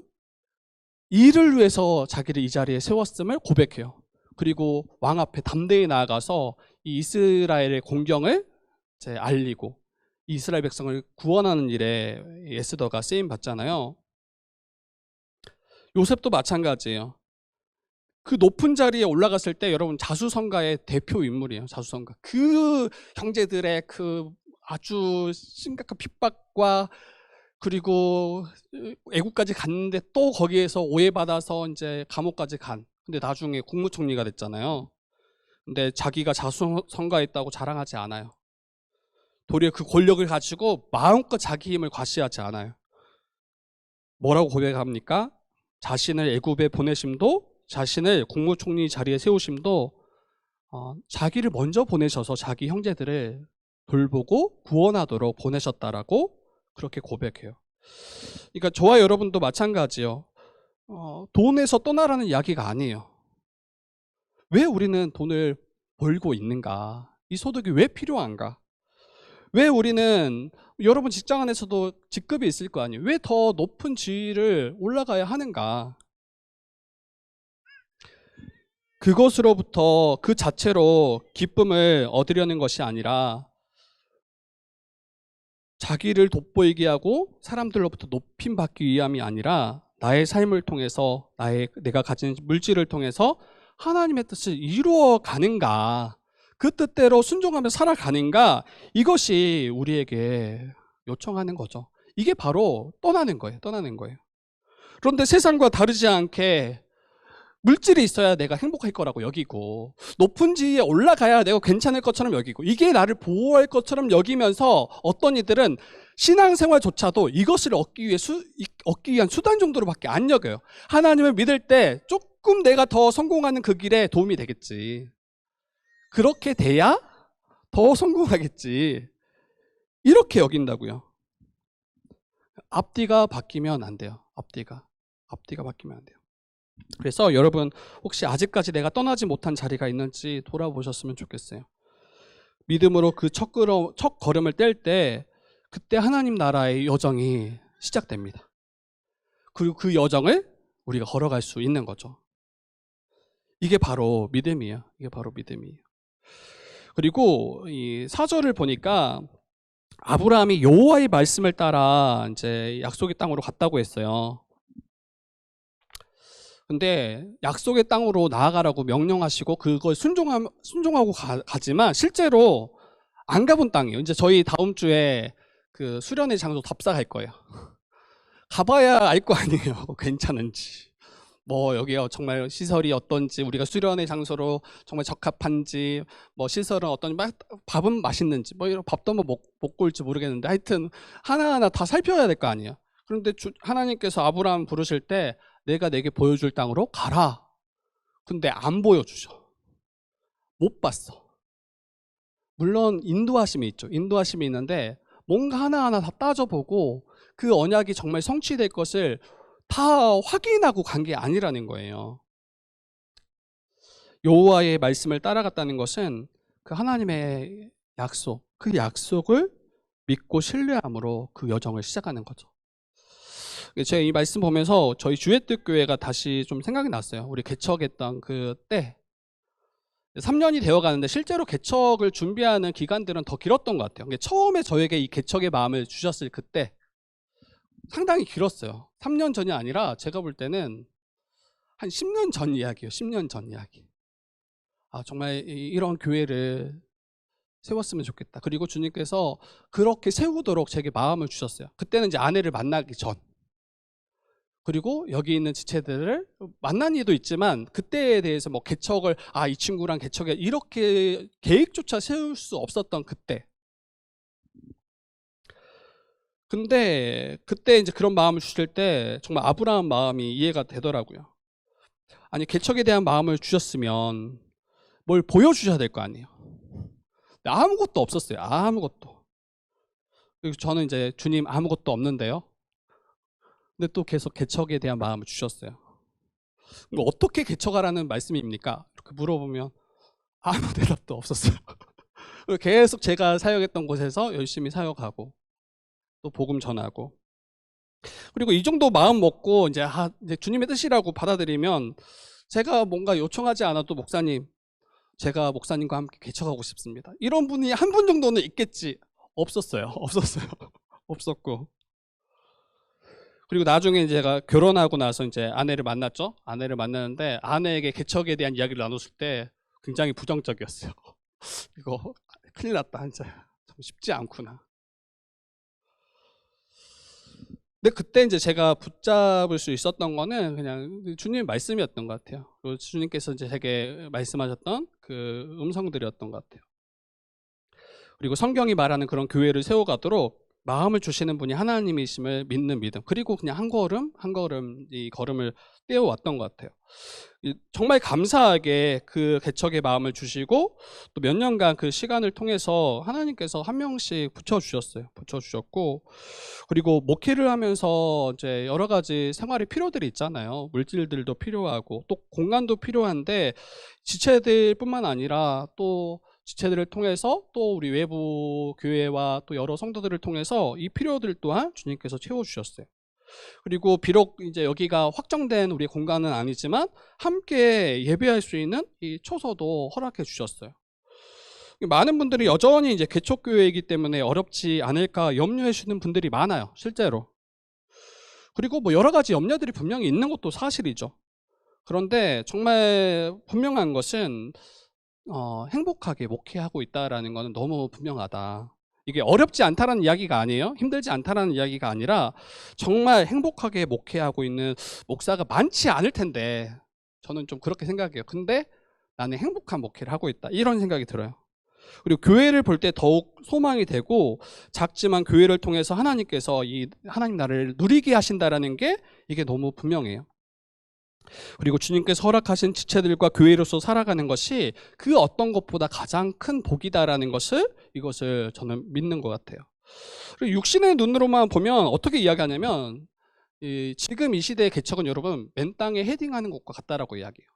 일을 위해서 자기를 이 자리에 세웠음을 고백해요. 그리고 왕 앞에 담대히 나아가서 이 이스라엘의 공경을 알리고 이스라엘 백성을 구원하는 일에 에스더가 쓰임 받잖아요. 요셉도 마찬가지예요. 그 높은 자리에 올라갔을 때 여러분 자수성가의 대표 인물이에요. 자수성가. 그 형제들의 그 아주 심각한 핍박과, 그리고 애국까지 갔는데 또 거기에서 오해받아서 이제 감옥까지 간. 근데 나중에 국무총리가 됐잖아요. 근데 자기가 자수성가했다고 자랑하지 않아요. 도리어 그 권력을 가지고 마음껏 자기 힘을 과시하지 않아요. 뭐라고 고백합니까? 자신을 애굽에 보내심도, 자신을 국무총리 자리에 세우심도 자기를 먼저 보내셔서 자기 형제들을 돌보고 구원하도록 보내셨다라고 그렇게 고백해요. 그러니까 저와 여러분도 마찬가지요. 돈에서 떠나라는 이야기가 아니에요. 왜 우리는 돈을 벌고 있는가? 이 소득이 왜 필요한가? 왜 우리는, 여러분 직장 안에서도 직급이 있을 거 아니에요. 왜 더 높은 지위를 올라가야 하는가? 그것으로부터 그 자체로 기쁨을 얻으려는 것이 아니라 자기를 돋보이게 하고 사람들로부터 높임 받기 위함이 아니라 나의 삶을 통해서, 내가 가진 물질을 통해서 하나님의 뜻을 이루어 가는가, 그 뜻대로 순종하며 살아가는가, 이것이 우리에게 요청하는 거죠. 이게 바로 떠나는 거예요. 그런데 세상과 다르지 않게 물질이 있어야 내가 행복할 거라고 여기고, 높은 지위에 올라가야 내가 괜찮을 것처럼 여기고, 이게 나를 보호할 것처럼 여기면서 어떤 이들은 신앙생활조차도 이것을 얻기 위한 수단 정도로밖에 안 여겨요. 하나님을 믿을 때 조금 내가 더 성공하는 그 길에 도움이 되겠지, 그렇게 돼야 더 성공하겠지, 이렇게 여긴다고요. 앞뒤가 바뀌면 안 돼요. 앞뒤가 바뀌면 안 돼요. 그래서 여러분 혹시 아직까지 내가 떠나지 못한 자리가 있는지 돌아보셨으면 좋겠어요. 믿음으로 그 첫 걸음을 뗄 때, 그때 하나님 나라의 여정이 시작됩니다. 그리고 그 여정을 우리가 걸어갈 수 있는 거죠. 이게 바로 믿음이에요. 그리고 이 4절을 보니까 아브라함이 여호와의 말씀을 따라 이제 약속의 땅으로 갔다고 했어요. 근데 약속의 땅으로 나아가라고 명령하시고 그걸 순종하고 가지만 실제로 안 가본 땅이에요. 이제 저희 다음 주에 그 수련회 장소 답사 갈 거예요. 가봐야 알 거 아니에요. 괜찮은지, 뭐 여기가 정말 시설이 어떤지, 우리가 수련회 장소로 정말 적합한지, 뭐 시설은 어떤지, 밥은 맛있는지, 뭐 이런 밥도 뭐 먹고 올지 모르겠는데 하여튼 하나하나 다 살펴야 될 거 아니에요. 그런데 하나님께서 아브라함 부르실 때 내가 내게 보여줄 땅으로 가라. 근데 안 보여주셔. 못 봤어. 물론 인도하심이 있죠. 인도하심이 있는데 뭔가 하나하나 다 따져보고 그 언약이 정말 성취될 것을 다 확인하고 간 게 아니라는 거예요. 여호와의 말씀을 따라갔다는 것은 그 하나님의 약속, 그 약속을 믿고 신뢰함으로 그 여정을 시작하는 거죠. 제가 이 말씀 보면서 저희 주의 뜻 교회가 다시 좀 생각이 났어요. 우리 개척했던 그 때, 3년이 되어 가는데 실제로 개척을 준비하는 기간들은 더 길었던 것 같아요. 처음에 저에게 이 개척의 마음을 주셨을 그때 상당히 길었어요. 3년 전이 아니라 제가 볼 때는 한 10년 전 이야기예요. 10년 전 이야기. 정말 이런 교회를 세웠으면 좋겠다. 그리고 주님께서 그렇게 세우도록 제게 마음을 주셨어요. 그때는 이제 아내를 만나기 전. 그리고 여기 있는 지체들을 만난 이도 있지만 그때에 대해서 뭐 개척을 이 친구랑 개척에 이렇게 계획조차 세울 수 없었던 그때. 근데 그때 이제 그런 마음을 주실 때 정말 아브라함 마음이 이해가 되더라고요. 아니 개척에 대한 마음을 주셨으면 뭘 보여주셔야 될 거 아니에요. 아무것도 없었어요. 아무것도. 그리고 저는 이제 주님 아무것도 없는데요. 근데 또 계속 개척에 대한 마음을 주셨어요. 어떻게 개척하라는 말씀입니까? 이렇게 물어보면 아무 대답도 없었어요. 계속 제가 사역했던 곳에서 열심히 사역하고 또 복음 전하고, 그리고 이 정도 마음 먹고 이제 주님의 뜻이라고 받아들이면 제가 뭔가 요청하지 않아도 목사님, 제가 목사님과 함께 개척하고 싶습니다, 이런 분이 한 분 정도는 있겠지. 없었어요. 없었어요. 없었고, 그리고 나중에 제가 결혼하고 나서 이제 아내를 만났죠. 아내를 만났는데 아내에게 개척에 대한 이야기를 나눴을 때 굉장히 부정적이었어요. 이거 큰일 났다, 진짜 참 쉽지 않구나. 근데 그때 이제 제가 붙잡을 수 있었던 거는 그냥 주님 말씀이었던 것 같아요. 그리고 주님께서 이제 제게 말씀하셨던 그 음성들이었던 것 같아요. 그리고 성경이 말하는 그런 교회를 세워가도록 마음을 주시는 분이 하나님이심을 믿는 믿음, 그리고 그냥 한 걸음 한 걸음 이 걸음을 떼어왔던 것 같아요. 정말 감사하게 그 개척의 마음을 주시고 또 몇 년간 그 시간을 통해서 하나님께서 한 명씩 붙여주셨어요. 붙여주셨고, 그리고 목회를 하면서 이제 여러 가지 생활의 필요들이 있잖아요. 물질들도 필요하고 또 공간도 필요한데 지체들뿐만 아니라 또 지체들을 통해서 또 우리 외부 교회와 또 여러 성도들을 통해서 이 필요들 또한 주님께서 채워주셨어요. 그리고 비록 이제 여기가 확정된 우리 공간은 아니지만 함께 예배할 수 있는 이 초소도 허락해 주셨어요. 많은 분들이 여전히 이제 개척교회이기 때문에 어렵지 않을까 염려해 주시는 분들이 많아요, 실제로. 그리고 뭐 여러 가지 염려들이 분명히 있는 것도 사실이죠. 그런데 정말 분명한 것은 행복하게 목회하고 있다라는 것은 너무 분명하다. 이게 어렵지 않다라는 이야기가 아니에요. 힘들지 않다라는 이야기가 아니라 정말 행복하게 목회하고 있는 목사가 많지 않을 텐데, 저는 좀 그렇게 생각해요. 근데 나는 행복한 목회를 하고 있다, 이런 생각이 들어요. 그리고 교회를 볼 때 더욱 소망이 되고, 작지만 교회를 통해서 하나님께서 이 하나님 나라를 누리게 하신다라는 게 이게 너무 분명해요. 그리고 주님께서 허락하신 지체들과 교회로서 살아가는 것이 그 어떤 것보다 가장 큰 복이다라는 것을, 이것을 저는 믿는 것 같아요. 그리고 육신의 눈으로만 보면 어떻게 이야기하냐면 지금 이 시대의 개척은 여러분 맨 땅에 헤딩하는 것과 같다라고 이야기해요.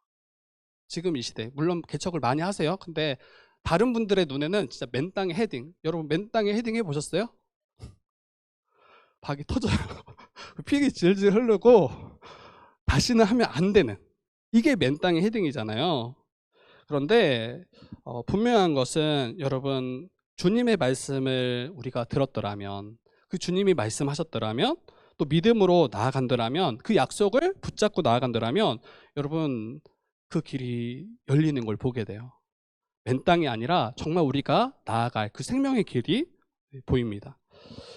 지금 이 시대, 물론 개척을 많이 하세요. 근데 다른 분들의 눈에는 진짜 맨 땅에 헤딩. 여러분 맨 땅에 헤딩 해보셨어요? 박이 터져요. 피가 질질 흐르고 다시는 하면 안 되는, 이게 맨 땅의 헤딩이잖아요. 그런데 분명한 것은 여러분, 주님의 말씀을 우리가 들었더라면, 그 주님이 말씀하셨더라면, 또 믿음으로 나아간다면, 그 약속을 붙잡고 나아간다면 여러분 그 길이 열리는 걸 보게 돼요. 맨 땅이 아니라 정말 우리가 나아갈 그 생명의 길이 보입니다.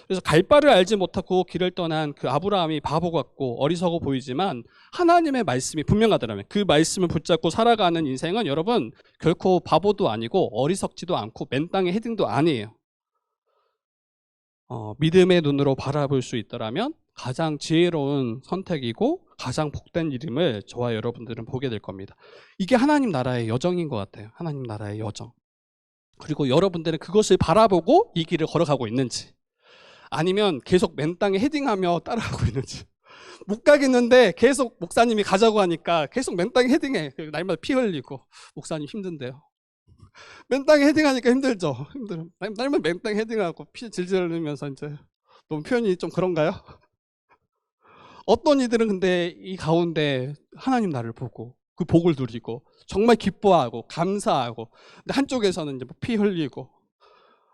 그래서 갈 바를 알지 못하고 길을 떠난 그 아브라함이 바보 같고 어리석어 보이지만 하나님의 말씀이 분명하더라면 그 말씀을 붙잡고 살아가는 인생은 여러분 결코 바보도 아니고 어리석지도 않고 맨 땅의 헤딩도 아니에요. 믿음의 눈으로 바라볼 수 있더라면 가장 지혜로운 선택이고 가장 복된 이름을 저와 여러분들은 보게 될 겁니다. 이게 하나님 나라의 여정인 것 같아요. 하나님 나라의 여정. 그리고 여러분들은 그것을 바라보고 이 길을 걸어가고 있는지, 아니면 계속 맨 땅에 헤딩하며 따라가고 있는지. 못 가겠는데 계속 목사님이 가자고 하니까 계속 맨 땅에 헤딩해. 날마다 피 흘리고, 목사님 힘든데요. 맨 땅에 헤딩하니까 힘들죠. 힘들어. 날마다 맨 땅에 헤딩하고 피 질질 흘리면서, 이제 너무 표현이 좀 그런가요? 어떤 이들은 근데 이 가운데 하나님 나를 보고 그 복을 누리고 정말 기뻐하고 감사하고, 근데 한쪽에서는 이제 피 흘리고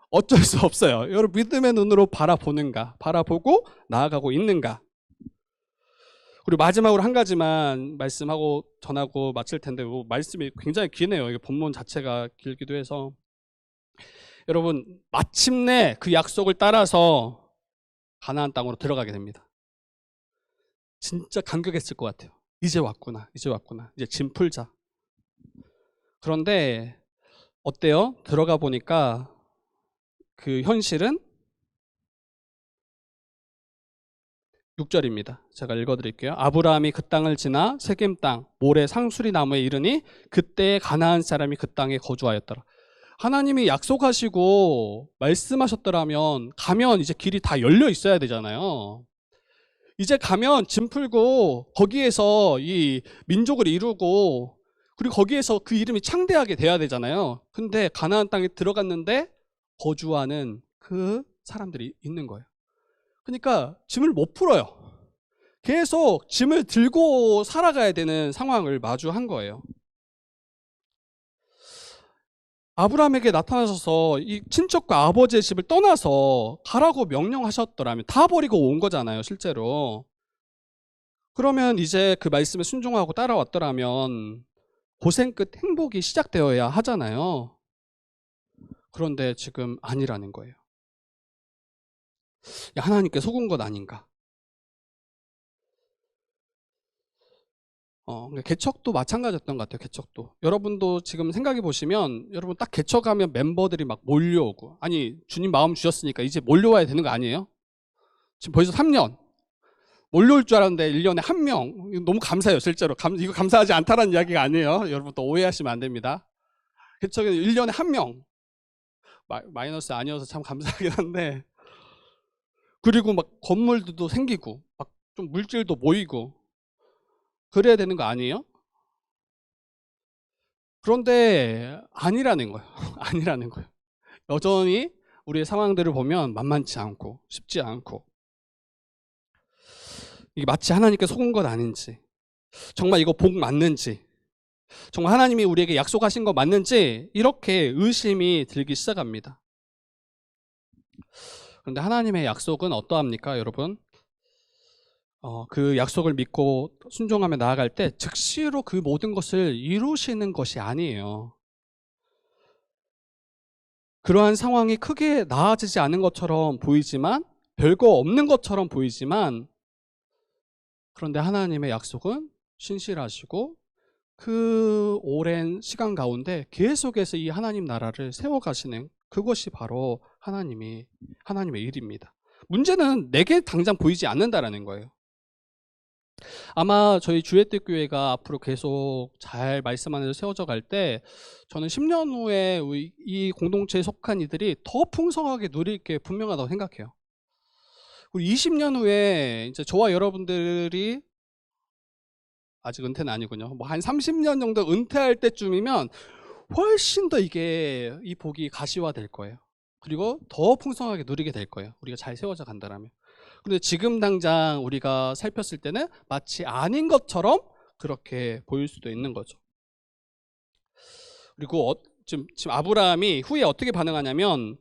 어쩔 수 없어요. 여러분, 믿음의 눈으로 바라보는가, 바라보고 나아가고 있는가. 그리고 마지막으로 한 가지만 말씀하고 전하고 마칠 텐데, 말씀이 굉장히 기네요. 이게 본문 자체가 길기도 해서. 여러분, 마침내 그 약속을 따라서 가나안 땅으로 들어가게 됩니다. 진짜 감격했을 것 같아요. 이제 왔구나, 이제 왔구나, 이제 짐 풀자. 그런데 어때요? 들어가 보니까 그 현실은 6절입니다. 제가 읽어드릴게요. 아브라함이 그 땅을 지나 세겜 땅 모래 상수리 나무에 이르니 그때 가나안 사람이 그 땅에 거주하였더라. 하나님이 약속하시고 말씀하셨더라면 가면 이제 길이 다 열려 있어야 되잖아요. 이제 가면 짐 풀고 거기에서 이 민족을 이루고, 그리고 거기에서 그 이름이 창대하게 돼야 되잖아요. 근데 가나안 땅에 들어갔는데 거주하는 그 사람들이 있는 거예요. 그러니까 짐을 못 풀어요. 계속 짐을 들고 살아가야 되는 상황을 마주한 거예요. 아브라함에게 나타나셔서 이 친척과 아버지의 집을 떠나서 가라고 명령하셨더라면 다 버리고 온 거잖아요, 실제로. 그러면 이제 그 말씀에 순종하고 따라왔더라면 고생 끝 행복이 시작되어야 하잖아요. 그런데 지금 아니라는 거예요. 하나님께 속은 것 아닌가. 개척도 마찬가지였던 것 같아요. 개척도. 여러분도 지금 생각해 보시면, 여러분 딱 개척하면 멤버들이 막 몰려오고, 아니 주님 마음 주셨으니까 이제 몰려와야 되는 거 아니에요? 지금 벌써 3년 몰려올 줄 알았는데 1년에 1명. 너무 감사해요, 실제로. 이거 감사하지 않다라는 이야기가 아니에요. 여러분 또 오해하시면 안 됩니다. 개척에 1년에 1명. 마이너스 아니어서 참 감사하긴 한데, 그리고 막 건물들도 생기고 막 좀 물질도 모이고 그래야 되는 거 아니에요? 그런데 아니라는 거예요. 아니라는 거예요. 여전히 우리의 상황들을 보면 만만치 않고 쉽지 않고, 이게 마치 하나님께 속은 것 아닌지, 정말 이거 복 맞는지, 정말 하나님이 우리에게 약속하신 거 맞는지 이렇게 의심이 들기 시작합니다. 그런데 하나님의 약속은 어떠합니까, 여러분? 그 약속을 믿고 순종하며 나아갈 때 즉시로 그 모든 것을 이루시는 것이 아니에요. 그러한 상황이 크게 나아지지 않은 것처럼 보이지만, 별거 없는 것처럼 보이지만, 그런데 하나님의 약속은 신실하시고 그 오랜 시간 가운데 계속해서 이 하나님 나라를 세워가시는, 그것이 바로 하나님의 일입니다. 문제는 내게 당장 보이지 않는다라는 거예요. 아마 저희 주의뜻 교회가 앞으로 계속 잘 말씀 안에서 세워져 갈 때, 저는 10년 후에 이 공동체에 속한 이들이 더 풍성하게 누릴 게 분명하다고 생각해요. 그리고 20년 후에 이제 저와 여러분들이, 아직 은퇴는 아니군요, 뭐 한 30년 정도 은퇴할 때쯤이면 훨씬 더 이 복이 가시화될 거예요. 그리고 더 풍성하게 누리게 될 거예요, 우리가 잘 세워져 간다면. 근데 지금 당장 우리가 살폈을 때는 마치 아닌 것처럼 그렇게 보일 수도 있는 거죠. 그리고 지금 아브라함이 후에 어떻게 반응하냐면,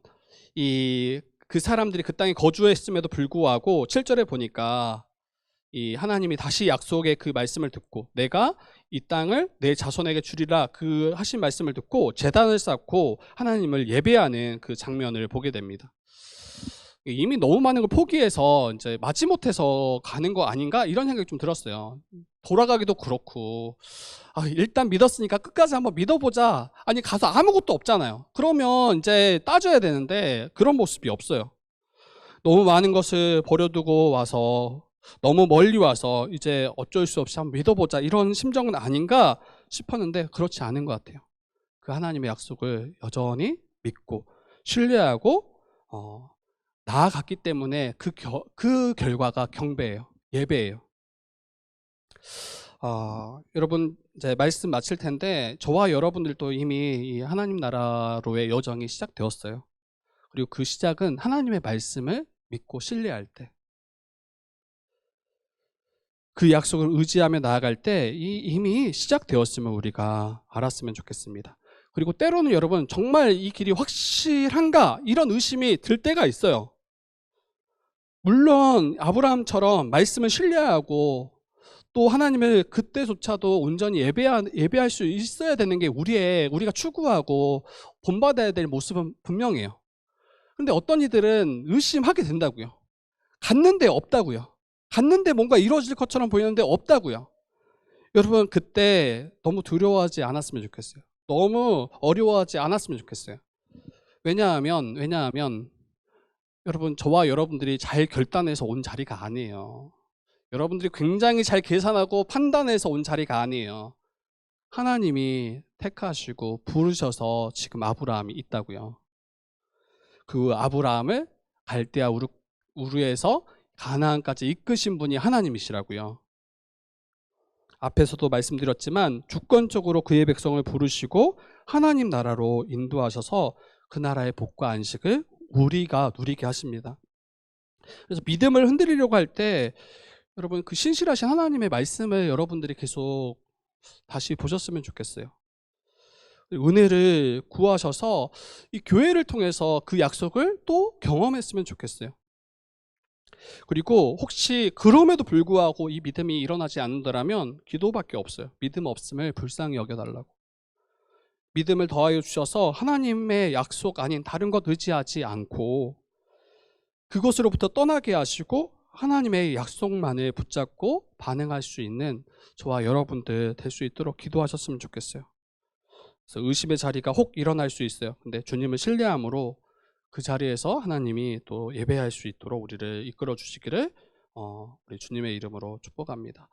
그 사람들이 그 땅에 거주했음에도 불구하고 7절에 보니까 이 하나님이 다시 약속의 그 말씀을 듣고, 내가 이 땅을 내 자손에게 주리라 그 하신 말씀을 듣고 제단을 쌓고 하나님을 예배하는 그 장면을 보게 됩니다. 이미 너무 많은 걸 포기해서 이제 마지못해서 가는 거 아닌가, 이런 생각이 좀 들었어요. 돌아가기도 그렇고, 일단 믿었으니까 끝까지 한번 믿어보자. 아니 가서 아무것도 없잖아요. 그러면 이제 따져야 되는데 그런 모습이 없어요. 너무 많은 것을 버려두고 와서, 너무 멀리 와서 이제 어쩔 수 없이 한번 믿어보자, 이런 심정은 아닌가 싶었는데 그렇지 않은 것 같아요. 그 하나님의 약속을 여전히 믿고 신뢰하고 나아갔기 때문에 그 결과가 경배예요. 예배예요. 여러분, 이제 말씀 마칠 텐데, 저와 여러분들도 이미 이 하나님 나라로의 여정이 시작되었어요. 그리고 그 시작은 하나님의 말씀을 믿고 신뢰할 때, 그 약속을 의지하며 나아갈 때 이미 시작되었음을 우리가 알았으면 좋겠습니다. 그리고 때로는 여러분 정말 이 길이 확실한가 이런 의심이 들 때가 있어요. 물론 아브라함처럼 말씀을 신뢰하고 또 하나님을 그때조차도 온전히 예배할 수 있어야 되는 게 우리가 추구하고 본받아야 될 모습은 분명해요. 그런데 어떤 이들은 의심하게 된다고요. 갔는데 없다고요. 갔는데 뭔가 이루어질 것처럼 보이는데 없다고요. 여러분 그때 너무 두려워하지 않았으면 좋겠어요. 너무 어려워하지 않았으면 좋겠어요. 왜냐하면 여러분 저와 여러분들이 잘 결단해서 온 자리가 아니에요. 여러분들이 굉장히 잘 계산하고 판단해서 온 자리가 아니에요. 하나님이 택하시고 부르셔서 지금 아브라함이 있다고요. 그 아브라함을 갈대아 우르에서 가나안까지 이끄신 분이 하나님이시라고요. 앞에서도 말씀드렸지만 주권적으로 그의 백성을 부르시고 하나님 나라로 인도하셔서 그 나라의 복과 안식을 우리가 누리게 하십니다. 그래서 믿음을 흔들리려고 할 때 여러분 그 신실하신 하나님의 말씀을 여러분들이 계속 다시 보셨으면 좋겠어요. 은혜를 구하셔서 이 교회를 통해서 그 약속을 또 경험했으면 좋겠어요. 그리고 혹시 그럼에도 불구하고 이 믿음이 일어나지 않는다면 기도밖에 없어요. 믿음 없음을 불쌍히 여겨달라고. 믿음을 더하여 주셔서 하나님의 약속 아닌 다른 것 의지하지 않고 그것으로부터 떠나게 하시고 하나님의 약속만을 붙잡고 반응할 수 있는 저와 여러분들 될 수 있도록 기도하셨으면 좋겠어요. 그래서 의심의 자리가 혹 일어날 수 있어요. 근데 주님을 신뢰함으로 그 자리에서 하나님이 또 예배할 수 있도록 우리를 이끌어 주시기를 우리 주님의 이름으로 축복합니다.